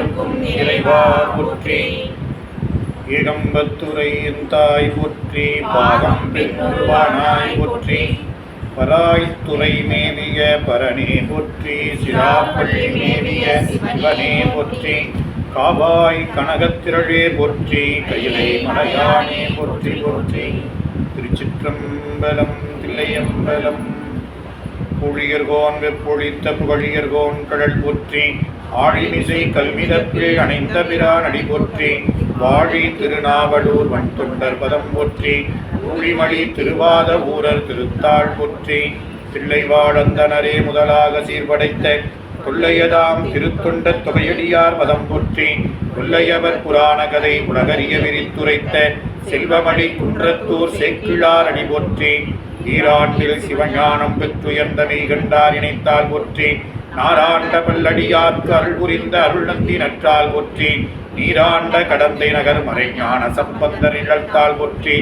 எந்நாட்டவர்க்கும் இறைவா போற்றி. ஏகம்பத்துரையின் தாய் போற்றி, பாகம் பெண்ணுருவானாய் போற்றி. பராய்த்துறை மேவிய பரணே போற்றி, சிராப்பள்ளி மேவிய சிவனே போற்றி. காவாய் கனகத்திரளே போற்றி, கையிலை மலையானே போற்றி போற்றி. திருச்சிற்றம்பலம் தில்லையம்பலம். புழியர்கோன் வெப்பொழித்த புகழியர்கோன் கடல் போற்றி. ஆழிமிசை கல்மிதப்பில் அணைந்த பிரான் அடி போற்றி. வாழி திருநாவலூர் வன்தொண்டர் பதம் போற்றி. ஊழிமணி திருவாத ஊரர் திருத்தாள் போற்றி. தில்லைவாழந்தனரே முதலாக சீர்படைத்த தொல்லையதாம் திருத்தொண்ட தொகையடியார் பதம் போற்றி. கொல்லையவர் புராண கதை உலகறிய விரித்துரைத்த செல்வமணி குன்றத்தூர் சேக்கிழார் அடி போற்றி. ஈராண்டில் சிவஞானம் பெற்றுயர்ந்த மெய்கண்டார் இணைத்தால் போற்றி. நாராண்ட பல்லடியார்க்கு அருள் புரிந்த அருள் நந்தி நற்றால் போற்றி. நீராண்ட கடந்தை நகர் மறைஞான சம்பந்தர் நிகழ்த்தால் போற்றி.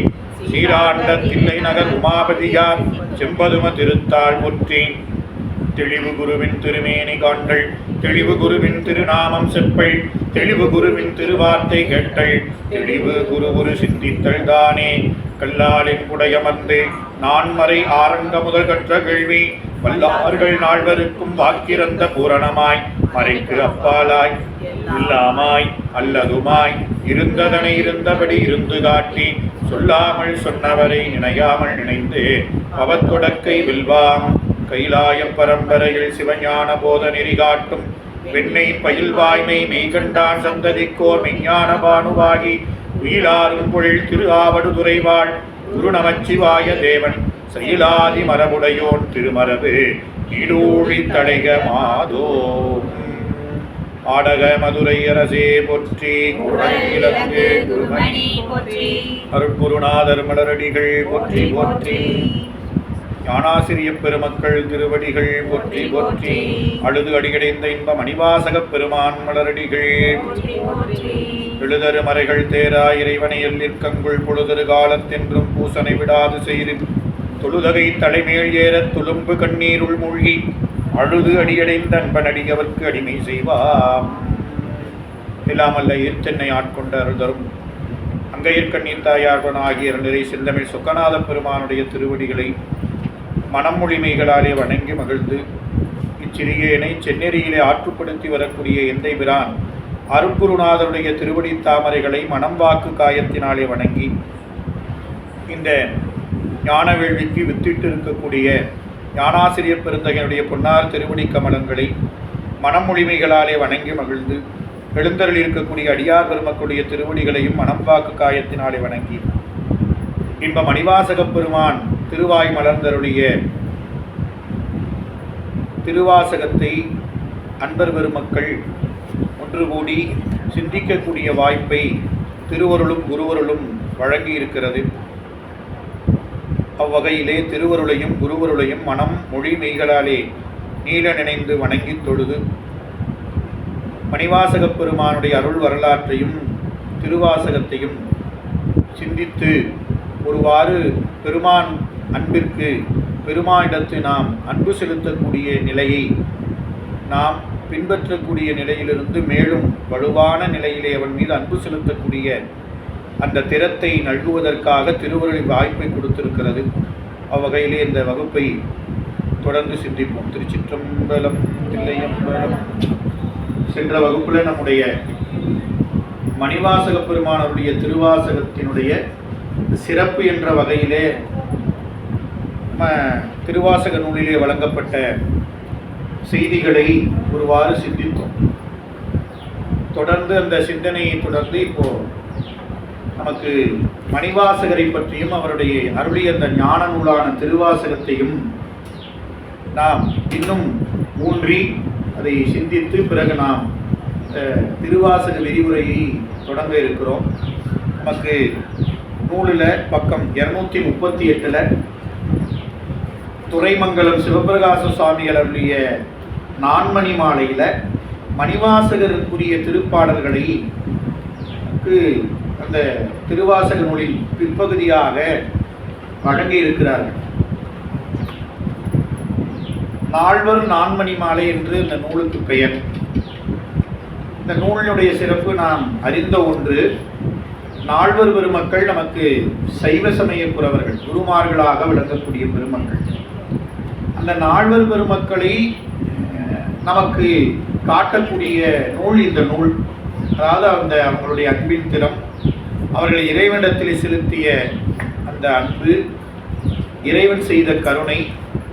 சீராண்ட தில்லை நகர் உமாபதியார் செம்பதும திருத்தாள் போற்றி. தெளிவு குருவின் திருமேனி காண்டல், தெளிவு குருவின் திருநாமம் செப்பள், தெளிவு குருவின் திருவார்த்தை கேட்டல், தெளிவு குரு சிந்தித்தல் தானே. கல்லாலின் புடையமர்ந்து நான்மறை ஆரங்க முதல் கற்ற கேள்வி, வல்லார்கள் நால்வருக்கும் வாக்கிறந்த பூரணமாய் மறைக்கு அப்பாலாய் இல்லாமாய் அல்லதுமாய் இருந்ததனை இருந்தபடி இருந்து காட்டி, சொல்லாமல் சொன்னவரை நினையாமல் நினைந்து அவத்தொடக்கை வெல்வாம். கைலாய பரம்பரையில் சிவஞான போத நெறி காட்டும் வெண்ணை பயில் வாய்மை மெய்கண்டான் சந்ததிக்கோர் மெய்ஞான பானுவாகி உயிலாரும் பொழில் திரு ஆவடுதுறைவாள் குரு நமச்சிவாய தேவன் செயலாதி மரபுடையோன் திருமரபு நீடூழி தடைக மாதோ. ஆடக மதுரை அரசே போற்றி, அருட்குருநாதர் மலரடிகள் போற்றி போற்றி. ஞானாசிரிய பெருமக்கள் திருவடிகள் போற்றி போற்றி. அழுது அடிகடைந்த இன்ப மணிவாசகப் பெருமான் மலரடிகள். எழுதரு மறைகள் தேரா இறைவனையில் நிற்கங்குள் பொழுதரு காலத்தென்றும் பூசனை விடாது செய்து தொழுதகை தலைமேல் ஏற துளும்பு கண்ணீருள் மூழ்கி அழுது அடியடைந்த அன்பனடியவர்க்கு அடிமை செய்வாம். இல்லாமல்ல ஈர்த்தென்னை ஆட்கொண்ட அருள்தரும் அங்கையிற்கண்ணீர் தாயார்வன் ஆகிய நிறை செந்தமிழ் சொக்கநாத பெருமானுடைய திருவடிகளை மனமொழிமைகளாலே வணங்கி மகிழ்ந்து இச்சிறியேனை செந்நெறியிலே ஆற்றுப்படுத்தி வரக்கூடிய எந்தை பிரான் அருட்குருநாதருடைய திருவடி தாமரைகளை மனம் வாக்கு காயத்தினாலே வணங்கி இந்த ஞான வேள்விக்கு வித்திட்டு இருக்கக்கூடிய ஞானாசிரியர் பெருந்தகனுடைய பொன்னார் திருவடி கமலங்களை மனமொழிமைகளாலே வணங்கி மகிழ்ந்து எழுந்தருள் இருக்கக்கூடிய அடியார் பெருமக்களுடைய திருவடிகளையும் மனம் வாக்கு காயத்தினாலே வணங்கி இன்ப மணிவாசகப் பெருமான் திருவாய் மலர்ந்தருடைய திருவாசகத்தை அன்பர் பெருமக்கள் ஒன்று கூடி சிந்திக்கக்கூடிய வாய்ப்பை திருவருளும் குருவருளும் வழங்கி இருக்கிறது. அவ்வகையிலே திருவருளையும் குருவருளையும் மனம் மொழி மெய்களாலே நீள நினைந்து வணங்கி தொழுது மணிவாசகப் பெருமானுடைய அருள் வரலாற்றையும் திருவாசகத்தையும் சிந்தித்து ஒருவாறு பெருமான் அன்பிற்கு பெருமானிடத்து நாம் அன்பு செலுத்தக்கூடிய நிலையை நாம் பின்பற்றக்கூடிய நிலையிலிருந்து மேலும் வலுவான நிலையிலே அவன் மீது அன்பு செலுத்தக்கூடிய அந்த திறத்தை நல்குவதற்காக திருவருளின் வாய்ப்பை கொடுத்திருக்கிறது. அவ்வகையிலே இந்த வகுப்பை தொடர்ந்து சிந்திப்போம். திருச்சிற்றம்பலம் தில்லையம்பலம். சென்ற வகுப்பில் நம்முடைய மணிவாசக பெருமானருடைய திருவாசகத்தினுடைய சிறப்பு என்ற வகையிலே திருவாசக நூலிலே வழங்கப்பட்ட செய்திகளை ஒருவாறு சிந்தித்தோம். தொடர்ந்து அந்த சிந்தனையை தொடர்ந்து இப்போ நமக்கு மணிவாசகரை பற்றியும் அவருடைய அருளிய அந்த ஞான நூலான திருவாசகத்தையும் நாம் இன்னும் ஊன்றி அதை சிந்தித்து பிறகு நாம் திருவாசக விரிவுரையை தொடங்க இருக்கிறோம். நமக்கு நூலில் பக்கம் 238 துரைமங்கலம் சிவபிரகாச சுவாமிகள் அருளிய நான்மணி மாலையில் மணிவாசகருக்குரிய திருப்பாடல்களை அந்த திருவாசக நூலின் பிற்பகுதியாக வழங்கி இருக்கிறார்கள். நால்வர் நான்மணி மாலை என்று இந்த நூலுக்கு பெயர். இந்த நூலினுடைய சிறப்பு நாம் அறிந்த ஒன்று. நால்வர் பெருமக்கள் நமக்கு சைவ சமய புரவர்கள், குருமார்களாக விளங்கக்கூடிய பெருமக்கள். அந்த நால்வர் பெருமக்களை நமக்கு காட்டக்கூடிய நூல் இந்த நூல். அதாவது அவங்களுடைய அன்பின் திறம், அவர்களை இறைவனிடத்தில் செலுத்திய அந்த அன்பு, இறைவன் செய்த கருணை,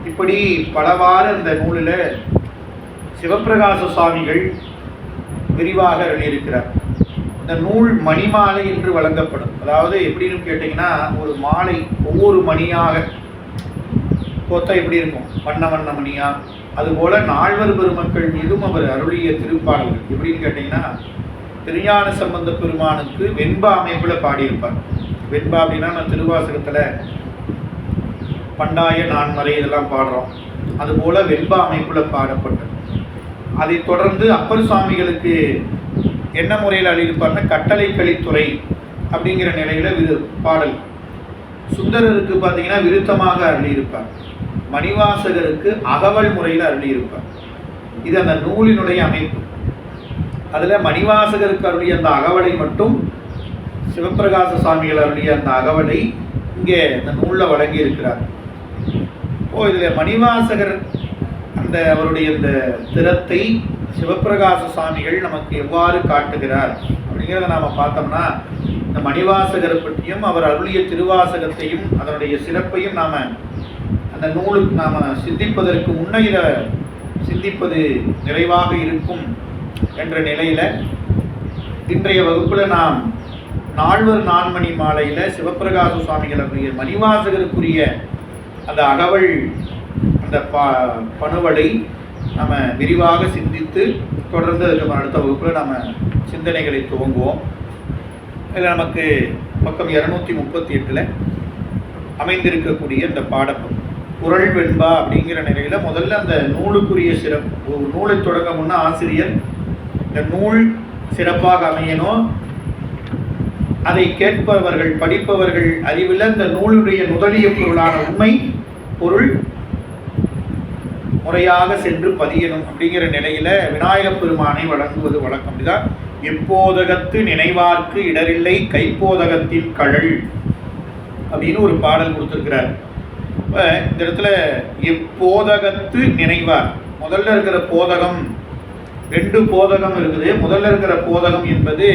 இப்படி பலவாறு அந்த நூலில் சிவப்பிரகாச சுவாமிகள் விரிவாக எழுதியிருக்கிறார். இந்த நூல் மணிமாலை என்று வழங்கப்படும். அதாவது எப்படின்னு கேட்டிங்கன்னா, ஒரு மாலை ஒவ்வொரு மணியாக கோத்தா எப்படி இருக்கும், வண்ண வண்ண மணியாக, அதுபோல் நால்வர் பெருமக்கள் மீதும் அவர் அருளிய திருப்பாடல்கள். எப்படின்னு கேட்டிங்கன்னா, திருஞான சம்பந்த பெருமானுக்கு வெண்பா அமைப்பில் பாடியிருப்பார். வெண்பா அப்படின்னா நம்ம திருவாசகத்தில் பண்டாய நான்மறை இதெல்லாம் பாடுறோம். அதுபோல் வெண்பா அமைப்பில் பாடப்பட்டது. அதை தொடர்ந்து அப்பர் சுவாமிகளுக்கு என்ன முறையில் அழியிருப்பார்னா, கட்டளை கலித்துறை அப்படிங்கிற நிலையில் பாடல். சுந்தரருக்கு பார்த்தீங்கன்னா விருத்தமாக அருளியிருப்பார். மணிவாசகருக்கு அகவல் முறையில் அருளியிருப்பார். இது அந்த நூலினுடைய அமைப்பு. அதில் மணிவாசகருக்கு அருளிய அந்த அகவலை மட்டும் சிவப்பிரகாச சுவாமிகள் அருளிய அந்த அகவலை இங்கே இந்த நூலில் வழங்கி இருக்கிறார். இதில் மணிவாசகர் அந்த அவருடைய இந்த திறத்தை சிவப்பிரகாச சுவாமிகள் நமக்கு எவ்வாறு காட்டுகிறார் அப்படிங்கிறத நாம் பார்த்தோம்னா, இந்த மணிவாசகரை பற்றியும் அவர் அருளிய திருவாசகத்தையும் அதனுடைய சிறப்பையும் நாம் அந்த நூலுக்கு நாம் சிந்திப்பதற்கு முன்னையில் சிந்திப்பது நிறைவாக இருக்கும் என்ற நிலையில் இன்றைய வகுப்பில் நாம் நால்வர் நான்மணி மாலையில் சிவப்பிரகாச சுவாமிகள் அருளிய மணிவாசகருக்குரிய அந்த அகவல், அந்த பணுவலை நம்ம விரிவாக சிந்தித்து தொடர்ந்து அதுக்கு அடுத்த வகுப்பில் நம்ம சிந்தனைகளை துவங்குவோம். இதில் நமக்கு பக்கம் 238 அமைந்திருக்கக்கூடிய இந்த பாடப்பு குறள் வெண்பா அப்படிங்கிற நிலையில் முதல்ல அந்த நூலுக்குரிய சிறப்பு. ஒரு நூலை தொடங்க முன்னா ஆசிரியர் இந்த நூல் சிறப்பாக அமையணும், அதை கேட்பவர்கள் படிப்பவர்கள் அறிவில் இந்த நூலுடைய முதலிய பொருளான உண்மை பொருள் முறையாக சென்று பதியணும் அப்படிங்கிற நிலையில் விநாயகப் பெருமானை வழங்குவது வழக்கம். இதுதான் எப்போதகத்து நினைவார்க்கு இடரில்லை கைப்போதகத்தின் கழல் அப்படின்னு ஒரு பாடல் கொடுத்துருக்கிறார். இப்போ இந்த இடத்துல எப்போதகத்து நினைவார், முதல்ல இருக்கிற போதகம், 2 போதகம் இருக்குது. முதல்ல இருக்கிற போதகம் என்பது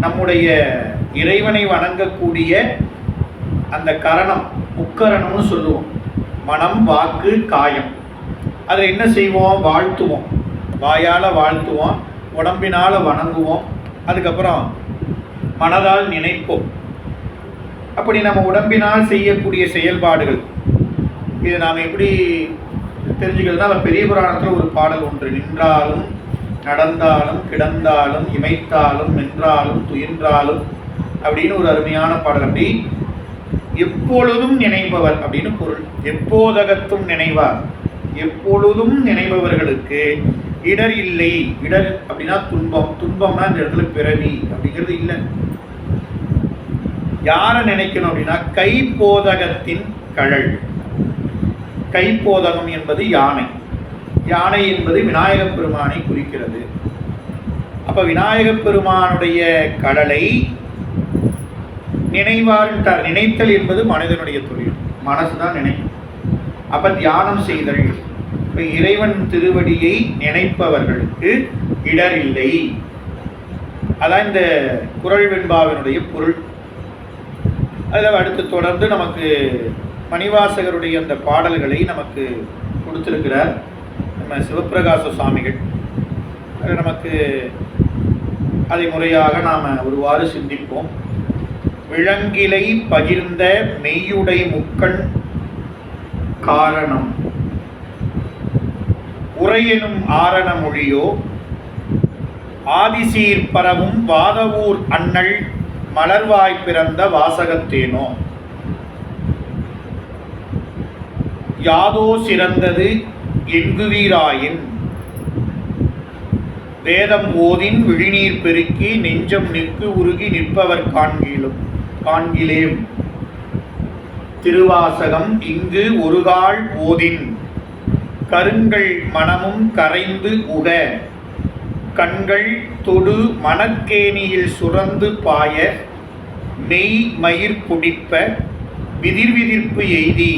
நம்முடைய இறைவனை வணங்கக்கூடிய அந்த கரணம், முக்கரணம்னு சொல்லுவோம். மனம், வாக்கு, காயம். அதில் என்ன செய்வோம்? வாழ்த்துவோம், வாயால் வாழ்த்துவோம், உடம்பினால் வணங்குவோம், அதுக்கப்புறம் மனதால் நினைப்போம். அப்படி நம்ம உடம்பினால் செய்யக்கூடிய செயல்பாடுகள் இதை நாம் எப்படி தெரிஞ்சுக்கிறதுனா, பெரிய புராணத்தில் ஒரு பாடல் ஒன்று, நின்றாலும் நடந்தாலும் கிடந்தாலும் இமைத்தாலும் நின்றாலும் துயின்றாலும் அப்படின்னு ஒரு அருமையான பாடல். அப்படி எப்பொழுதும் நினைப்பவர் அப்படின்னு பொருள். எப்போதகத்தும் நினைவார், எப்பொழுதும் நினைப்பவர்களுக்கு இடர் இல்லை. இடர் அப்படின்னா துன்பம், துன்பம்னா இந்த இடத்துல பிறவி அப்படிங்கிறது இல்லை. யாரை நினைக்கணும் அப்படின்னா கைப்போதகத்தின் கழல். கைப்போதகம் என்பது யானை, யானை என்பது விநாயகப் பெருமானை குறிக்கிறது. அப்ப விநாயகப் பெருமானுடைய கடலை நினைவார்ன்றார். நினைத்தல் என்பது மனிதனுடைய தொழில், மனசுதான் நினைக்கும். அப்ப தியானம் செய்தல். இப்ப இறைவன் திருவடியை நினைப்பவர்களுக்கு இடர் இல்லை. அதான் இந்த குறள் வெண்பாவினுடைய பொருள். அதில் அடுத்து தொடர்ந்து நமக்கு மணிவாசகருடைய அந்த பாடல்களை நமக்கு கொடுத்திருக்கிறார் நம்ம சிவப்பிரகாச சுவாமிகள். அதில் நமக்கு அதை முறையாக நாம் ஒருவாறு சிந்திப்போம். விளங்கிலை பகிர்ந்த மெய்யுடை முக்கண் காரணம் உரையெனும் ஆரண மொழியோ ஆதிசீர் பரவும் வாதவூர் அண்ணல் மலர்வாய் பிறந்த வாசகத்தேனோ யாதோ சிறந்தது எங்குவீராயின் வேதம் ஓதின் விழிநீர் பெருக்கி நெஞ்சம் நிற்கு உருகி நிற்பவர் காண்கிலேம் திருவாசகம் இங்கு ஒருகால் ஓதின் கருங்கள் மனமும் கரைந்து உக கண்கள் தொடு மணக்கேணியில் சுரந்து பாய மெய் மயிர் குடிப்ப விதிர்விதிர்ப்பு எய்தி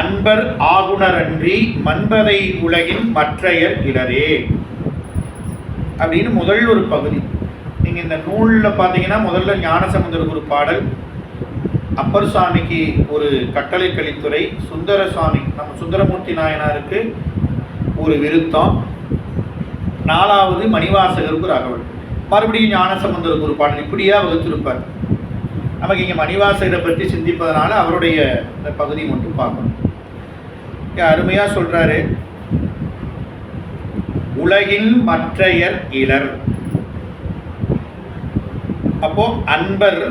அன்பர் ஆகுணரன்றி மன்பதை உலகின் மற்றையர் இலரே அப்படின்னு முதல் ஒரு பகுதி. நீங்கள் இந்த நூலில் பார்த்தீங்கன்னா முதல்ல ஞானசம்பந்தருக்கு ஒரு பாடல், அப்பர் சுவாமிக்கு ஒரு கட்டளை கலித்துறை, சுந்தர சுவாமி நம்ம சுந்தரமூர்த்தி நாயனாருக்கு ஒரு விருத்தம், 4வது மணிவாசகருக்கு ஒரு அகவல், மறுபடியும் ஞானசம்பந்தருக்கு ஒரு பாடல், இப்படியா வகுத்திருப்பார். நமக்கு இங்கே மணிவாசகரை பற்றி சிந்திப்பதனால அவருடைய இந்த பகுதி மட்டும் பார்க்கணும். அருமையாக சொல்கிறாரு, உலகின் மற்றையர் இலர். அப்போ அன்பர்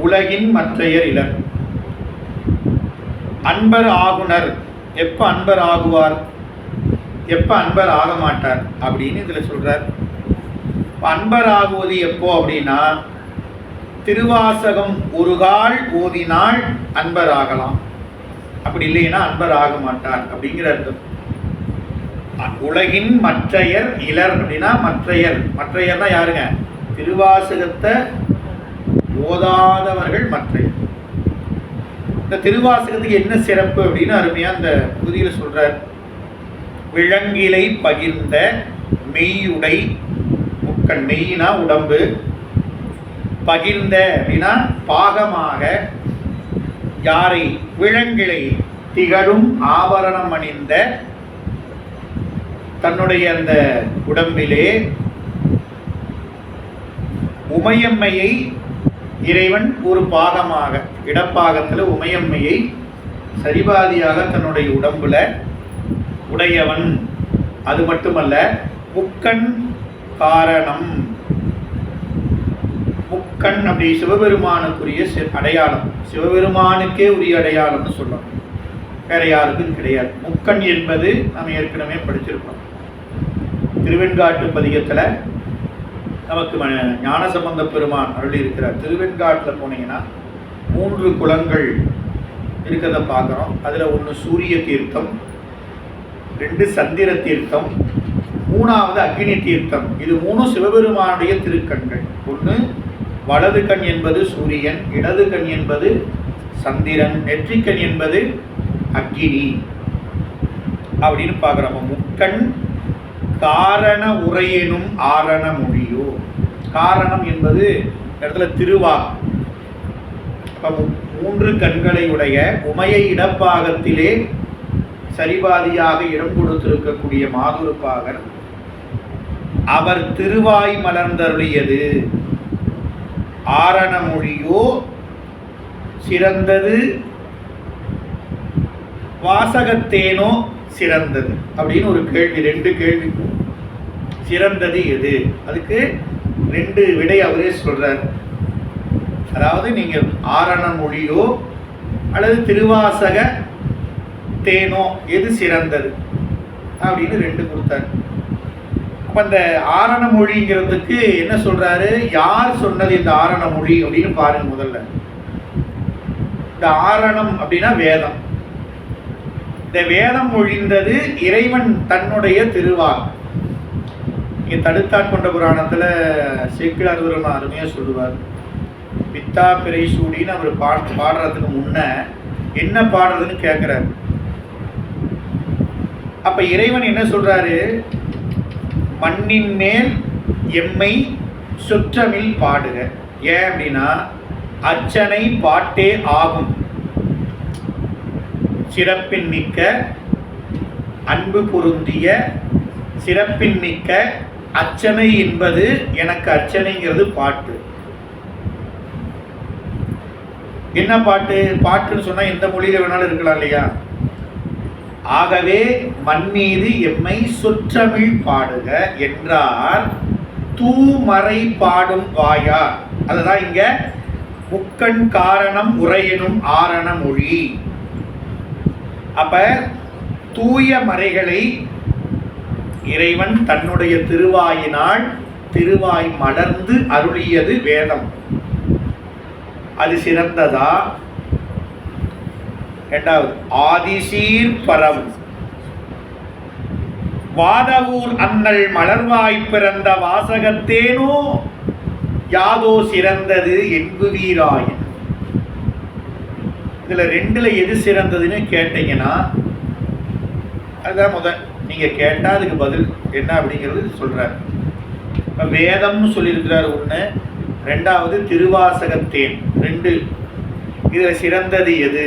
உலகின் மற்றையர் இலர். அன்பர் ஆகுனர், எப்ப அன்பர் ஆகுவார், எப்ப அன்பர் ஆக மாட்டார் அப்படின்னு இதுல சொல்றார். அன்பர் ஆகுவது எப்போ அப்படின்னா, திருவாசகம் ஒரு கால் ஓதினால் அன்பர் ஆகலாம், அப்படி இல்லைன்னா அன்பர் ஆக மாட்டார் அப்படிங்கிற அர்த்தம். உலகின் மற்றையர் இலர் அப்படின்னா மற்றையர், மற்றையர்னா யாருங்க, திருவாசகத்தை ஓதாதவர்கள் மற்றையர். இந்த திருவாசகத்துக்கு என்ன சிறப்பு அப்படின்னு அருமையா இந்த பகுதியில் சொல்றார். விலங்கிலை பகிர்ந்த மெய்யுடை முக்கண், மெய்னா உடம்பு, பகிர்ந்த அப்படின்னா பாகமாக, யாரை, விலங்கிலை திகழும் ஆபரணம் அணிந்த தன்னுடைய அந்த உடம்பிலே உமையம்மையை இறைவன் ஒரு பாகமாக, இடப்பாகத்தில் உமையம்மையை சரிபாதியாக தன்னுடைய உடம்புல உடையவன். அது மட்டுமல்ல, முக்கண் காரணம், முக்கண் அப்படி சிவபெருமானுக்குரிய அடையாளம், சிவபெருமானுக்கே உரிய அடையாளம்னு சொல்லணும், வேற யாருக்கும் கிடையாது. முக்கண் என்பது நாம் ஏற்கனவே படிச்சிருக்கோம். திருவெண்காட்டு பதிகத்தில் நமக்கு ஞானசம்பந்த பெருமான் அருளி இருக்கிறார். திருவெண்காட்டில் போனீங்கன்னா 3 குளங்கள் இருக்கிறத பார்க்குறோம். அதில் 1 சூரிய தீர்த்தம், 2 சந்திர தீர்த்தம், 3வது அக்னி தீர்த்தம். இது 3 சிவபெருமானுடைய திருக்கண்கள். 1 வலது கண் என்பது சூரியன், இடது கண் என்பது சந்திரன், நெற்றிக்கண் என்பது அக்னி அப்படின்னு பார்க்குறோம். முக்கண் காரண உரையெனும் ஆரண மொழியோ, காரணம் என்பது இடத்துல திருவா. 3 கண்களை உடைய உமையை இடப்பாகத்திலே சரிபாதியாக இடம் கொடுத்திருக்கக்கூடிய மாதுருப்பாகர், அவர் திருவாய் மலர்ந்தருளியது ஆரண மொழியோ சிறந்தது, வாசகத்தேனோ சிறந்தது அப்படின்னு ஒரு கேள்வி, 2 கேள்வி. சிறந்தது எது, அதுக்கு 2 விடை அவரே சொல்றார். அதாவது நீங்க ஆரண மொழியோ அல்லது திருவாசக தேனோ எது சிறந்தது அப்படின்னு 2 கொடுத்தார். அப்ப இந்த ஆரண மொழிங்கிறதுக்கு என்ன சொல்றாரு, யார் சொன்னது இந்த ஆரண மொழி அப்படின்னு பாருங்க. முதல்ல இந்த ஆரணம் அப்படின்னா வேதம். இந்த வேதம் மொழிந்தது இறைவன் தன்னுடைய திருவாக்கு. இங்கே தடுத்தாட்கொண்ட புராணத்தில் சேக்கிழார் அருமையாக சொல்லுவார். பித்தா பிறை சூடின்னு அவர் பாடுறதுக்கு முன்ன என்ன பாடுறதுன்னு கேட்குறாரு. அப்ப இறைவன் என்ன சொல்றாரு, மண்ணின் மேல் எம்மை சுற்றமில் பாடுக. ஏன் அப்படின்னா, அர்ச்சனை பாட்டே ஆகும், சிறப்பின் மிக்க அன்பு பொருந்திய சிறப்பின் மிக்க அர்ச்சனை என்பது எனக்கு அர்ச்சனைங்கிறது பாட்டு. என்ன பாட்டு, பாட்டுன்னு சொன்னா எந்த மொழியில வேணாலும் இருக்கலாம் இல்லையா. ஆகவே மண் மீது எம்மை சொற்றமிழ் பாடுக என்றார் தூமறை பாடும் வாயா. அதுதான் இங்க முக்கண் காரணம் உரையெனும் ஆரண மொழி. அப்ப தூய மறைகளை இறைவன் தன்னுடைய திருவாயினால் திருவாய் மலர்ந்து அருளியது வேதம். அது சிறந்ததா? இரண்டாவது, ஆதிசீர் பரம். வாதவூர் அண்ணல் மலர்வாய் பிறந்த வாசகத்தேனோ யாதோ சிறந்தது என்புவீராயின். இதுல ரெண்டுல எது சிறந்ததுன்னு கேட்டீங்கன்னா அதுதான் நீங்க கேட்டா அதுக்கு பதில் என்ன அப்படிங்கிறது சொல்றாரு. வேதம்னு சொல்லியிருக்கிறார் ஒண்ணு, ரெண்டாவது திருவாசகத்தேன் ரெண்டு. இதுல சிறந்தது எது?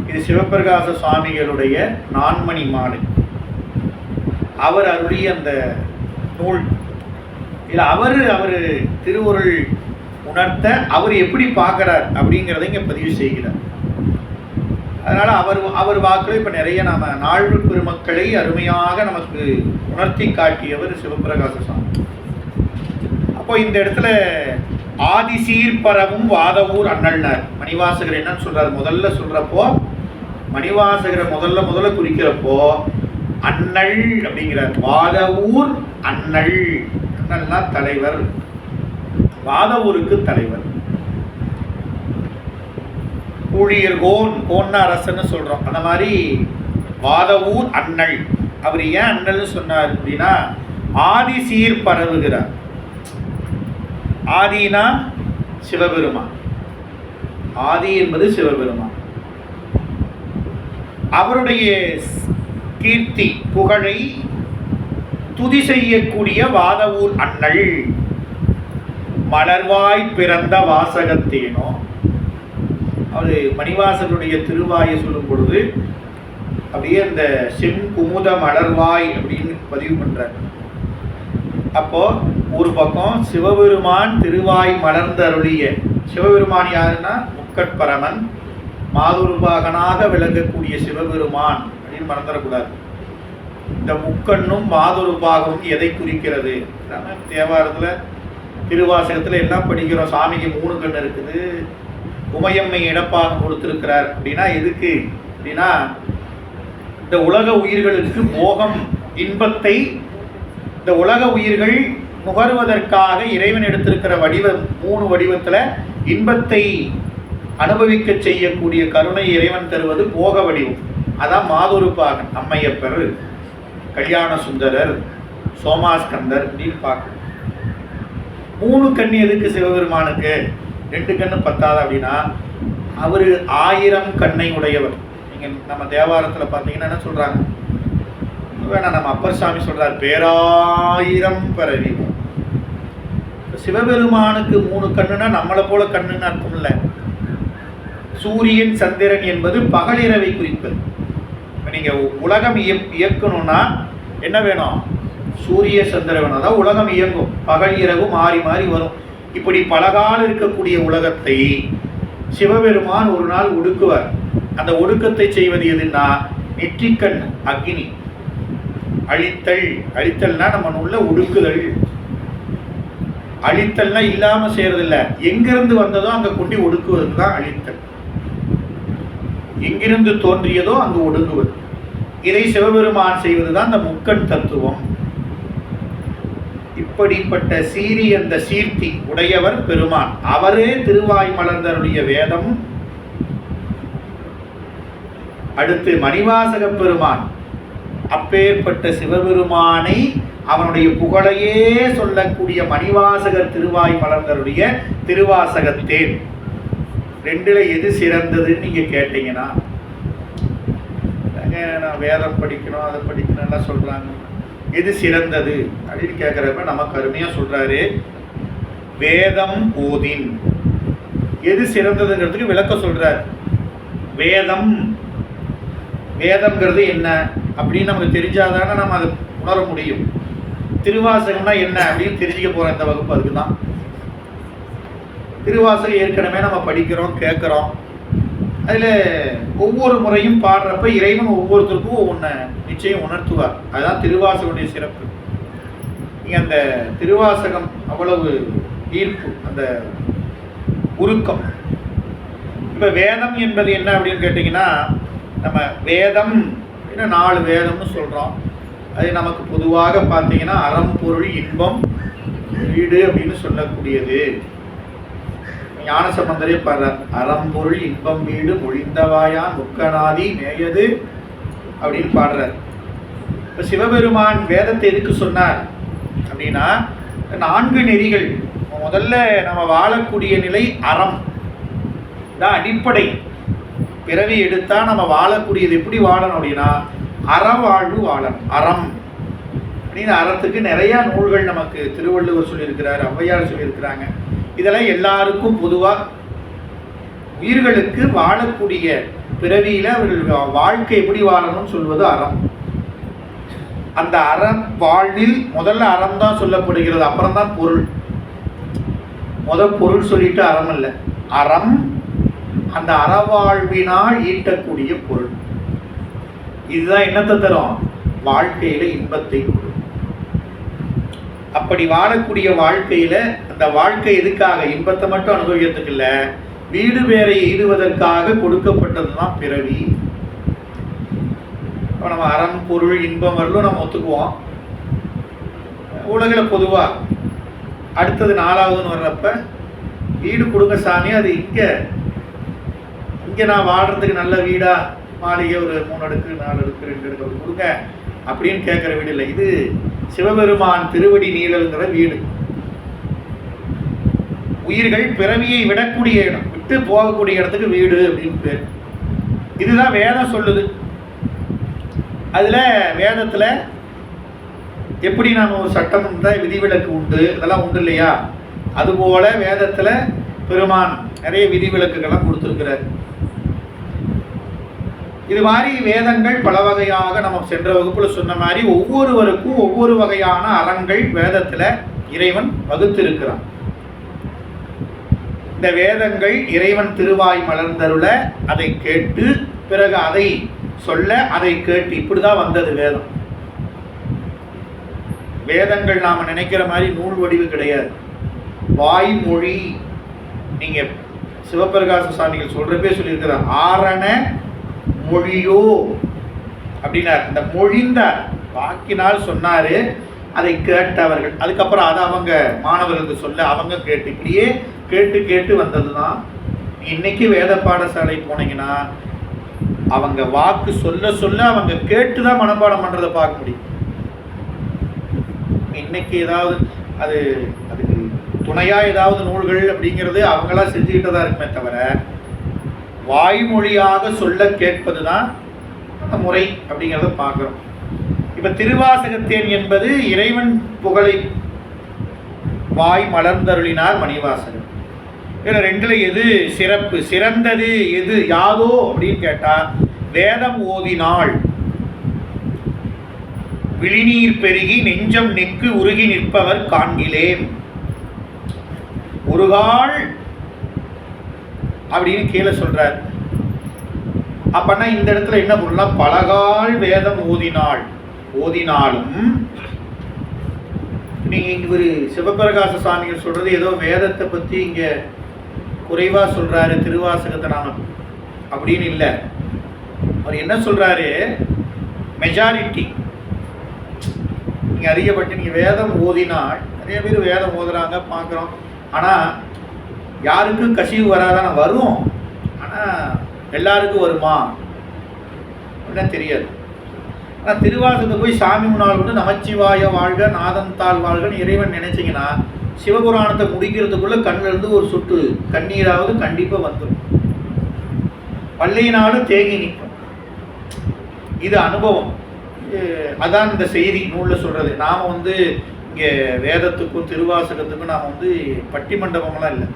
இது சிவபிரகாச சுவாமிகளுடைய நான்மணி மாலை, அவர் அருளிய அந்த நூல். இதில் அவர் திருவுருள் உணர்த்த அவர் எப்படி பார்க்குறார் அப்படிங்கிறத இங்கே பதிவு செய்கிறார். அதனால் அவர் வாக்கில் இப்போ நிறைய நாம நாழ்வு பெருமக்களை அருமையாக நமக்கு உணர்த்தி காட்டியவர் சிவபிரகாச சுவாமி. அப்போ இந்த இடத்துல ஆதிசீர்பரவும் வாதவூர் அண்ணல்னார். மணிவாசகர் என்னன்னு சொல்றாரு? முதல்ல சொல்றப்போ மணிவாசகரை முதல்ல குறிக்கிறப்போ அண்ணல் அப்படிங்கிறார். வாதவூர் அண்ணல், அண்ணல்னா தலைவர், வாதவூருக்கு தலைவர். ஊழியர் கோன்னா அரசன்னு சொல்றோம். அந்த மாதிரி வாதவூர் அண்ணல். அவர் ஏன் அண்ணல்னு சொன்னார் அப்படின்னா ஆதி சீர் பரவுகிறார். ஆதினா சிவபெருமான், ஆதி என்பது சிவபெருமான். அவருடைய கீர்த்தி புகழை துதி செய்யக்கூடிய வாதவூர் அண்ணல் மலர்வாய் பிறந்த வாசகத்தேனோ. அவர் மணிவாசனுடைய திருவாயை சொல்லும் பொழுது அப்படியே அந்த செங்குமுத மலர்வாய் அப்படின்னு பதிவு பண்றார். அப்போ ஒரு பக்கம் சிவபெருமான் திருவாய் மலர்ந்து அருளிய, சிவபெருமான் யாருன்னா முக்கட்பரமன், மாதுருபாகனாக விளங்கக்கூடிய சிவபெருமான் அப்படின்னு மறந்துடக்கூடாது. இந்த முக்கண்ணும் மாதுருபாகமும் எதை குறிக்கிறது? தேவாரத்தில் திருவாசகத்தில் எல்லாம் படிக்கிறோம். சாமிக்கு 3 கண் இருக்குது, உமையம்மை இடப்பாகம் கொடுத்திருக்கிறார். அப்படின்னா எதுக்கு அப்படின்னா இந்த உலக உயிர்களுக்கு போகம் இன்பத்தை இந்த உலக உயிர்கள் நுகர்வதற்காக இறைவன் எடுத்திருக்கிற வடிவம் 3 வடிவத்தில் இன்பத்தை அனுபவிக்க செய்யக்கூடிய கருணை இறைவன் தருவது போக வடிவம். அதான் மாதுருபாகன், அம்மையப்பர், கல்யாண சுந்தரர், சோமாஸ்கந்தர் அப்படின்னு பார்க்கணும். 3 கண் எதுக்கு சிவபெருமானுக்கு? 2 கண்ணு பத்தாது அப்படின்னா அவர் 1000 கண்ணை உடையவர். நீங்கள் நம்ம தேவாரத்தில் பார்த்தீங்கன்னா என்ன சொல்கிறாங்க? வேணா நம்ம அப்பர் சாமி சொல்கிறார், பேராயிரம் பரவி. சிவபெருமானுக்கு 3 கண்ணுன்னா நம்மளை போல கண்ணுன்னு அர்த்தம் இல்லை. சூரியன் சந்திரன் என்பது பகலிரவை குறிப்பது. இப்போ நீங்கள் உலகம் இயக்கணும்னா என்ன வேணும்? சூரிய சந்திர வேணும். அதான் உலகம் இயங்கும். பகல் இரவு மாறி மாறி வரும். இப்படி பலகாலம் இருக்கக்கூடிய உலகத்தை சிவபெருமான் ஒரு நாள் ஒடுக்குவார். அந்த ஒடுக்கத்தை செய்வது எதுன்னா நெற்றிக்கண் அக்னி. அழித்தல்னா நம்ம உள்ள ஒடுக்குதல். அழித்தல்னா இல்லாம செய்யறதில்லை, எங்கிருந்து வந்ததோ அங்க கொண்டு ஒடுக்குவதுக்கு தான் அழித்தல். எங்கிருந்து தோன்றியதோ அங்கு ஒடுங்குவது. இதை சிவபெருமான் செய்வதுதான் அந்த முக்கண் தத்துவம். இப்படிப்பட்ட அந்த சீர்த்தி உடையவர் பெருமான். அவரே திருவாய் மலர்ந்தருடைய வேதம். அடுத்து மணிவாசக பெருமான். அப்பேற்பட்ட சிவபெருமானை அவனுடைய புகழையே சொல்லக்கூடிய மணிவாசகர் திருவாய் மலர்ந்தருடைய திருவாசகத்தேன். 2ல எது சிறந்ததுன்னு நீங்க கேட்டீங்கன்னா, நான் வேதம் படிக்கணும் அதை படிக்கணும் எல்லாம் சொல்றாங்க. எது சிறந்தது அப்படின்னு கேட்குறப்ப நமக்கு அருமையாக சொல்றாரு, வேதம் ஓதின். எது சிறந்ததுங்கிறதுக்கு விளக்க சொல்றார். வேதம்ங்கிறது என்ன அப்படின்னு நமக்கு தெரிஞ்சாதானே நம்ம அதை உணர முடியும். திருவாசகம்னா என்ன அப்படின்னு தெரிஞ்சுக்க போகிறோம் இந்த வகுப்பு. அதுக்கு தான் திருவாசகம் ஏற்கனவே நம்ம படிக்கிறோம், கேட்குறோம். அதில் ஒவ்வொரு முறையும் பாடுறப்ப இறைவன் ஒவ்வொருத்தருக்கும் ஒவ்வொன்று நிச்சயம் உணர்த்துவார். அதுதான் திருவாசகனுடைய சிறப்பு. நீங்கள் அந்த திருவாசகம் அவ்வளவு ஈர்ப்பு, அந்த உருக்கம். இப்போ வேதம் என்பது என்ன அப்படின்னு கேட்டிங்கன்னா, நம்ம வேதம் 4 வேதம்னு சொல்கிறோம். அது நமக்கு பொதுவாக பார்த்தீங்கன்னா அறம், பொருள், இன்பம், வீடு அப்படின்னு சொல்லக்கூடியது. ஞானசம்பந்தரே பாடுறார், அறம்பொருள் இன்பம் வீடு மொழிந்தவாயான் முக்கநாதி மேயது அப்படின்னு பாடுறார். இப்போ சிவபெருமான் வேதத்தை எதுக்கு சொன்னார் அப்படின்னா 4 நெறிகள். முதல்ல நம்ம வாழக்கூடிய நிலை அறம் தான் அடிப்படை. பிறவி எடுத்தா நம்ம வாழக்கூடியது எப்படி வாழணும் அப்படின்னா அறவாழ்வு வாழணும். அறம் அப்படின்னு அறத்துக்கு நிறையா நூல்கள் நமக்கு திருவள்ளுவர் சொல்லியிருக்கிறார், ஔவையார் சொல்லியிருக்கிறாங்க. இதெல்லாம் எல்லாருக்கும் பொதுவாக உயிர்களுக்கு வாழக்கூடிய பிறவியில் அவர்கள் வாழ்க்கை எப்படி வாழணும்னு சொல்வது அறம். அந்த அறம் வாழ்வில் முதல்ல அறம் தான் சொல்லப்படுகிறது, அப்புறம் தான் பொருள். பொருள் சொல்லிட்டு அறம் இல்லை, அறம் அந்த அறவாழ்வினால் ஈட்டக்கூடிய பொருள். இதுதான் என்னத்தை தரும்? வாழ்க்கையில இன்பத்தை கொடுக்கும். அப்படி வாழக்கூடிய வாழ்க்கையில அந்த வாழ்க்கை எதுக்காக? இன்பத்தை மட்டும் அனுபவிக்கிறதுக்கு இல்லை, வீடு வேரை எய்துவதற்காக கொடுக்கப்பட்டதுதான் பிறவி. இப்போ நம்ம அறம் பொருள் இன்பம் வரலும் நம்ம ஒத்துக்குவோம். உலகில் பொதுவாக அடுத்தது 4வதுன்னு வர்றப்ப வீடு கொடுங்க சாமி, அது இங்கே நான் வாழ்கிறதுக்கு நல்ல வீடா, மாளிகை ஒரு 3 அடுக்கு 4 அடுக்கு 2 அடுக்கு கொடுங்க அப்படின்னு கேட்குற வீடு இல்லை. இது சிவபெருமான் திருவடி நீழல்ங்கிற வீடு. உயிர்கள் பிறவியை விடக்கூடிய இடம், விட்டு போகக்கூடிய இடத்துக்கு வீடு அப்படின்னு பேர். இதுதான் வேதம் சொல்லுது. அதில் வேதத்தில் எப்படி நாம் ஒரு சட்டம் இருந்தால் விதிவிலக்கு உண்டு, இதெல்லாம் உண்டு இல்லையா? அதுபோல வேதத்தில் பெருமான் நிறைய விதிவிலக்குகள்லாம் கொடுத்துருக்கிறார். இது மாதிரி வேதங்கள் பல வகையாக நம்ம சென்ற வகுப்புல சொன்ன மாதிரி ஒவ்வொருவருக்கும் ஒவ்வொரு வகையான அறங்கள் வேதத்தில் இறைவன் வகுத்திருக்கிறான். இந்த வேதங்கள் இறைவன் திருவாய் மலர்ந்தருள அதை கேட்டு பிறகு அதை சொல்ல அதை கேட்டு இப்படிதான் வந்தது வேதம். வேதங்கள் நாம நினைக்கிற மாதிரி நூல் வடிவு கிடையாது, வாய்மொழி. நீங்க சிவபிரகாச சாமிகள் சொல்றப்பே சொல்லியிருக்கிறார், ஆரண மொழியோ அப்படின்னார். இந்த மொழிந்த வாக்கினால் சொன்னாரு, அதை கேட்டவர்கள் அதுக்கப்புறம் அதை அவங்க மாணவர்களுக்கு சொல்ல அவங்க கேட்டு இப்படியே கேட்டு கேட்டு வந்தது தான். இன்னைக்கு வேத பாடசாலை போனீங்கன்னா அவங்க வாக்கு சொல்ல சொல்ல அவங்க கேட்டு தான் மனப்பாடம் பண்றதை பார்க்க முடியும். இன்னைக்கு ஏதாவது அதுக்கு துணையா ஏதாவது நூல்கள் அப்படிங்கிறது அவங்களா செஞ்சுக்கிட்டு தான் இருக்குமே தவிர வாய்மொழியாக சொல்ல கேட்பது தான் அந்த முறை அப்படிங்கிறத பார்க்குறோம். இப்போ திருவாசகத்தேன் என்பது இறைவன் புகழை வாய் மலர்ந்தருளினார் மணிவாசகர். இதில் 2ல் எது சிறப்பு, சிறந்தது எது யாதோ அப்படின்னு கேட்டால் வேதம் ஓதினாள் விழிநீர் பெருகி நெஞ்சம் நெக்கு உருகி நிற்பவர் காண்கிலேன். ஒருகால் அப்படின்னு கீழே சொல்றார். அப்பனா இந்த இடத்துல என்ன பொருள்னா பலகால் வேதம் ஓதினாலும் நீங்க இவர் சிவபிரகாச சாமிகள் சொல்றது ஏதோ வேதத்தை பத்தி இங்க குறைவா சொல்றாரு திருவாசகத்தை நாம அப்படின்னு இல்லை. அவர் என்ன சொல்றாரு, மெஜாரிட்டி நீங்க அதிகப்பட்டு நீங்க வேதம் ஓதினால், நிறைய பேர் வேதம் ஓதுறாங்க பார்க்குறோம், ஆனால் யாருக்கும் கசிவு வராதான வரும், ஆனால் எல்லாருக்கும் வருமா அப்படின்னா தெரியாது. ஆனால் திருவாசகத்தை போய் சாமி முன்னால் வந்து நமச்சிவாய வாழ்க நாதந்தாள் வாழ்கன்னு இறைவன் நினைச்சிங்கன்னா சிவபுராணத்தை முடிக்கிறதுக்குள்ளே கண்ணிலிருந்து ஒரு சொட்டு கண்ணீராவது கண்டிப்பாக வந்துடும், பள்ளியினாலும் தேங்கி நிற்கும். இது அனுபவம். அதான் இந்த செய்தி நூலில் சொல்கிறது. நாம் வந்து இங்கே வேதத்துக்கும் திருவாசகத்துக்கும் நாம் வந்து பட்டிமண்டபம்லாம் இல்லை.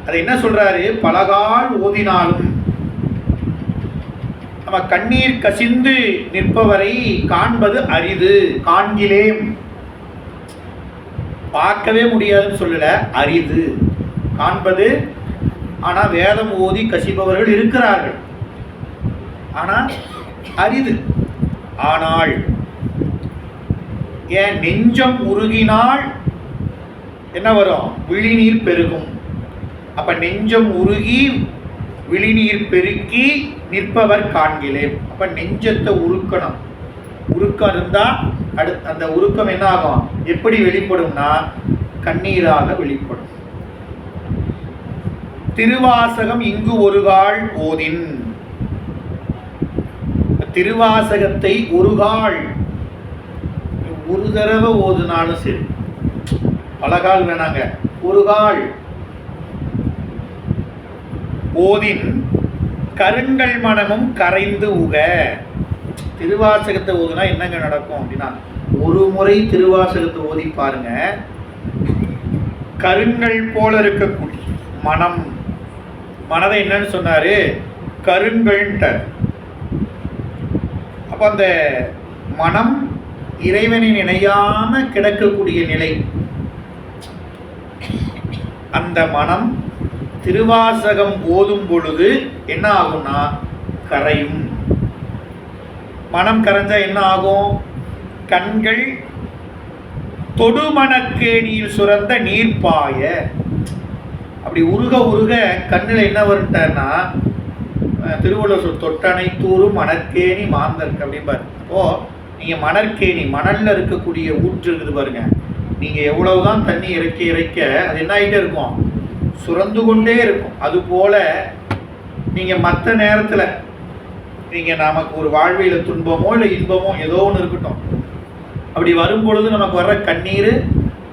அதை என்ன சொல்கிறாரு, பலகால் ஓதினாலும் நம்ம கண்ணீர் கசிந்து நிற்பவரை காண்பது அரிது, காண்கிலேம். பார்க்கவே முடியாதுன்னு சொல்லல, அரிது காண்பது. ஆனால் வேதம் ஓதி கசிப்பவர்கள் இருக்கிறார்கள், ஆனால் அரிது. ஆனால் ஏன் நெஞ்சம் உருகினால் என்ன வரும், விழிநீர் பெருகும். அப்ப நெஞ்சம் உருகி விழிநீர் பெருக்கி நிற்பவர் காண்கிலேன். அப்ப நெஞ்சத்தை உருக்கணும், உருக்கம் இருந்தா அந்த உருக்கம் என்ன ஆகும், எப்படி வெளிப்படும்னா கண்ணீராக வெளிப்படும். திருவாசகம் இங்கு ஒருகால் ஓதின், திருவாசகத்தை ஒருகால் ஒரு தடவை ஓதுனாலும் சரி, பலகால் வேணாங்க, ஒரு கால் ஓதின் கருங்கள் மனமும் கரைந்து உக. திருவாசகத்தை ஓதுனா என்னங்க நடக்கும் அப்படின்னா, ஒரு முறை திருவாசகத்தை ஓதி பாருங்க, கருங்கள் போல இருக்கக்கூடிய மனதை என்னன்னு சொன்னாரு, கருங்கள்ன்றார். அப்ப அந்த மனம் இறைவனை நினையாம கிடக்கக்கூடிய நிலை, அந்த மனம் திருவாசகம் ஓதும் பொழுது என்ன ஆகும்னா கரையும். மனம் கரைஞ்சா என்ன ஆகும்? கண்கள் தொடுமணக்கேணியில் சுரந்த நீர்ப்பாய. அப்படி உருக உருக கண்ணில் என்ன வருட்டார்னா, திருவள்ளுவர் தொட்டனைத்தூரும் மணற்கேணி மாந்தருக்கு அப்படிம்பாரு. அப்போ நீங்க மணற்கேணி, மணல்ல இருக்கக்கூடிய ஊற்று இருக்குது பாருங்க, நீங்க எவ்வளவுதான் தண்ணி இறைக்க இறைக்க அது என்ன ஆகிட்டே இருக்கும், சுரந்து கொண்டே இருக்கும். அது போல நீங்க மற்ற நேரத்துல நீங்க நமக்கு ஒரு வாழ்வியல துன்பமோ இல்லை இன்பமோ ஏதோ ஒன்று இருக்கட்டும், அப்படி வரும் பொழுது நமக்கு வர்ற கண்ணீர்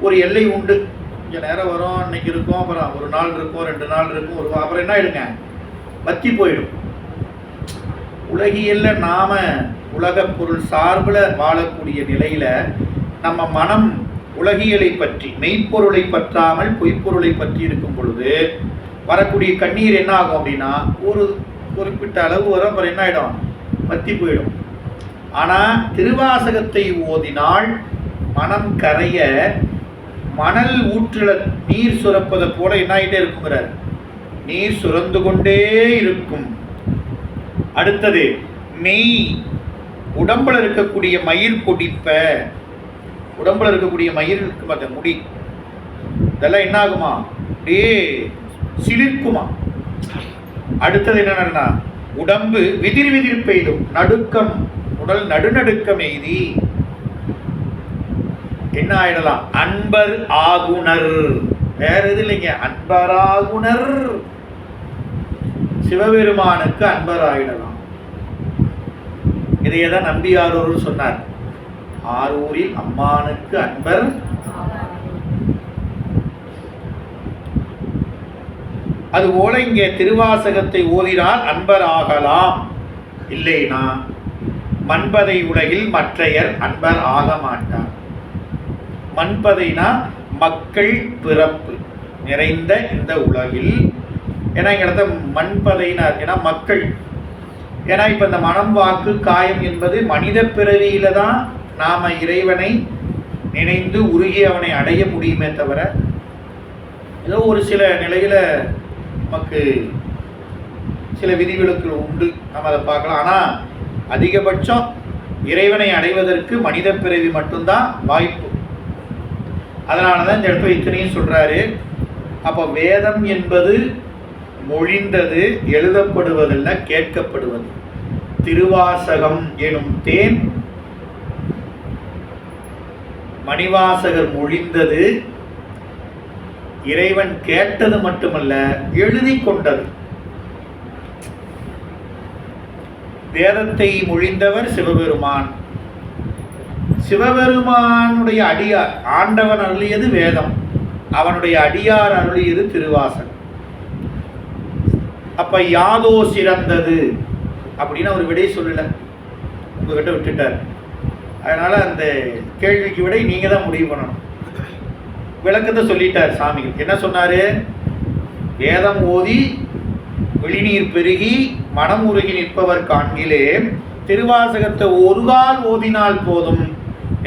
ஒரு எல்லை உண்டு. கொஞ்சம் நேரம் வரும், இன்னைக்கு இருக்கும், அப்புறம் ஒரு நாள் இருக்கும், 2 நாள் இருக்கும், அப்புறம் என்ன ஆயிடுங்க, வத்தி போயிடும். உலகியல்ல நாம உலக பொருள் சார்பில் வாழக்கூடிய நிலையில நம்ம மனம் உலகியலை பற்றி, மெய்ப்பொருளை பற்றாமல் பொய்ப்பொருளை பற்றி இருக்கும் பொழுது வரக்கூடிய கண்ணீர் என்ன ஆகும் அப்படின்னா, ஒரு குறிப்பிட்ட அளவு வரும், அப்புறம் என்ன ஆகிடும், வத்தி போயிடும். ஆனால் திருவாசகத்தை ஓதினால் மனம் கரைய மணல் ஊற்றுல நீர் சுரப்பதை போல என்ன ஆகிட்டே இருக்குங்கிறார், நீர் சுரந்து கொண்டே இருக்கும். அடுத்தது மெய், உடம்புல இருக்கக்கூடிய மயிர் பொடிப்ப, உடம்புல இருக்கக்கூடிய மயிர் இருக்கு பார்த்த முடி, இதெல்லாம் என்ன ஆகுமா, அப்படியே சிலிர்க்குமா. அடுத்தது என்னன்னா, உடம்பு விதிர் விதிர் பெய்தும், நடுக்கம், உடல் நடுநடுக்கம் எய்தி என்ன ஆயிடலாம், அன்பர் ஆகுனர். வேற எது இல்லைங்க, அன்பர் ஆகுனர், சிவபெருமானுக்கு அன்பர் ஆயிடலாம். இதையதான் நம்பியாரூர் சொன்னார், ஆரூரில் அம்மானுக்கு அன்பர். அதுபோல இங்கே திருவாசகத்தை ஓதினால் அன்பர் ஆகலாம். இல்லைனா மண்பதை உலகில் மற்றையர் அன்பர் ஆக மாட்டார். மண்பதைனா மக்கள் பிறப்பு நிறைந்த இந்த உலகில், ஏன்னா இங்க இடத்த மண்பதைனார், ஏன்னா மக்கள். ஏன்னா இப்ப இந்த மனம் வாக்கு காயம் என்பது மனித பிறவியில தான் நாம இறைவனை நினைந்து உருகி அவனை அடைய முடியுமே தவிர, ஏதோ ஒரு சில நிலையில நமக்கு சில விதிவிலக்குகள் உண்டு, நம்ம அதை பார்க்கலாம். ஆனால் அதிகபட்சம் இறைவனை அடைவதற்கு மனித பிறவி மட்டும்தான் வாய்ப்பு. அதனால தான் இந்த இடத்துல இத்தனையும் சொல்றாரு. அப்போ வேதம் என்பது மொழிந்தது, எழுதப்படுவதல்ல, கேட்கப்படுவது. திருவாசகம் எனும் தேன் மணிவாசகர் மொழிந்தது, இறைவன் கேட்டது மட்டுமல்ல, எழுதி கொண்டது. வேதத்தை மொழிந்தவர் சிவபெருமான். சிவபெருமானுடைய அடியார், ஆண்டவன் அருளியது வேதம், அவனுடைய அடியார் அருளியது திருவாசகம். அப்ப யாதோ சிறந்தது அப்படின்னு அவர் விடை சொல்லல, உங்ககிட்ட விட்டுட்டார். அதனால அந்த கேள்விக்கு விடை நீங்க தான் முடிவு பண்ணணும். விளக்கத்தை சொல்லிட்டார் சாமி. என்ன சொன்னாரு, வேதம் ஓதி வெளிநீர் பெருகி மனம் உருகி நிற்பவர் காண்கிலே, திருவாசகத்தை ஒரு கால் ஓதினால் போதும்,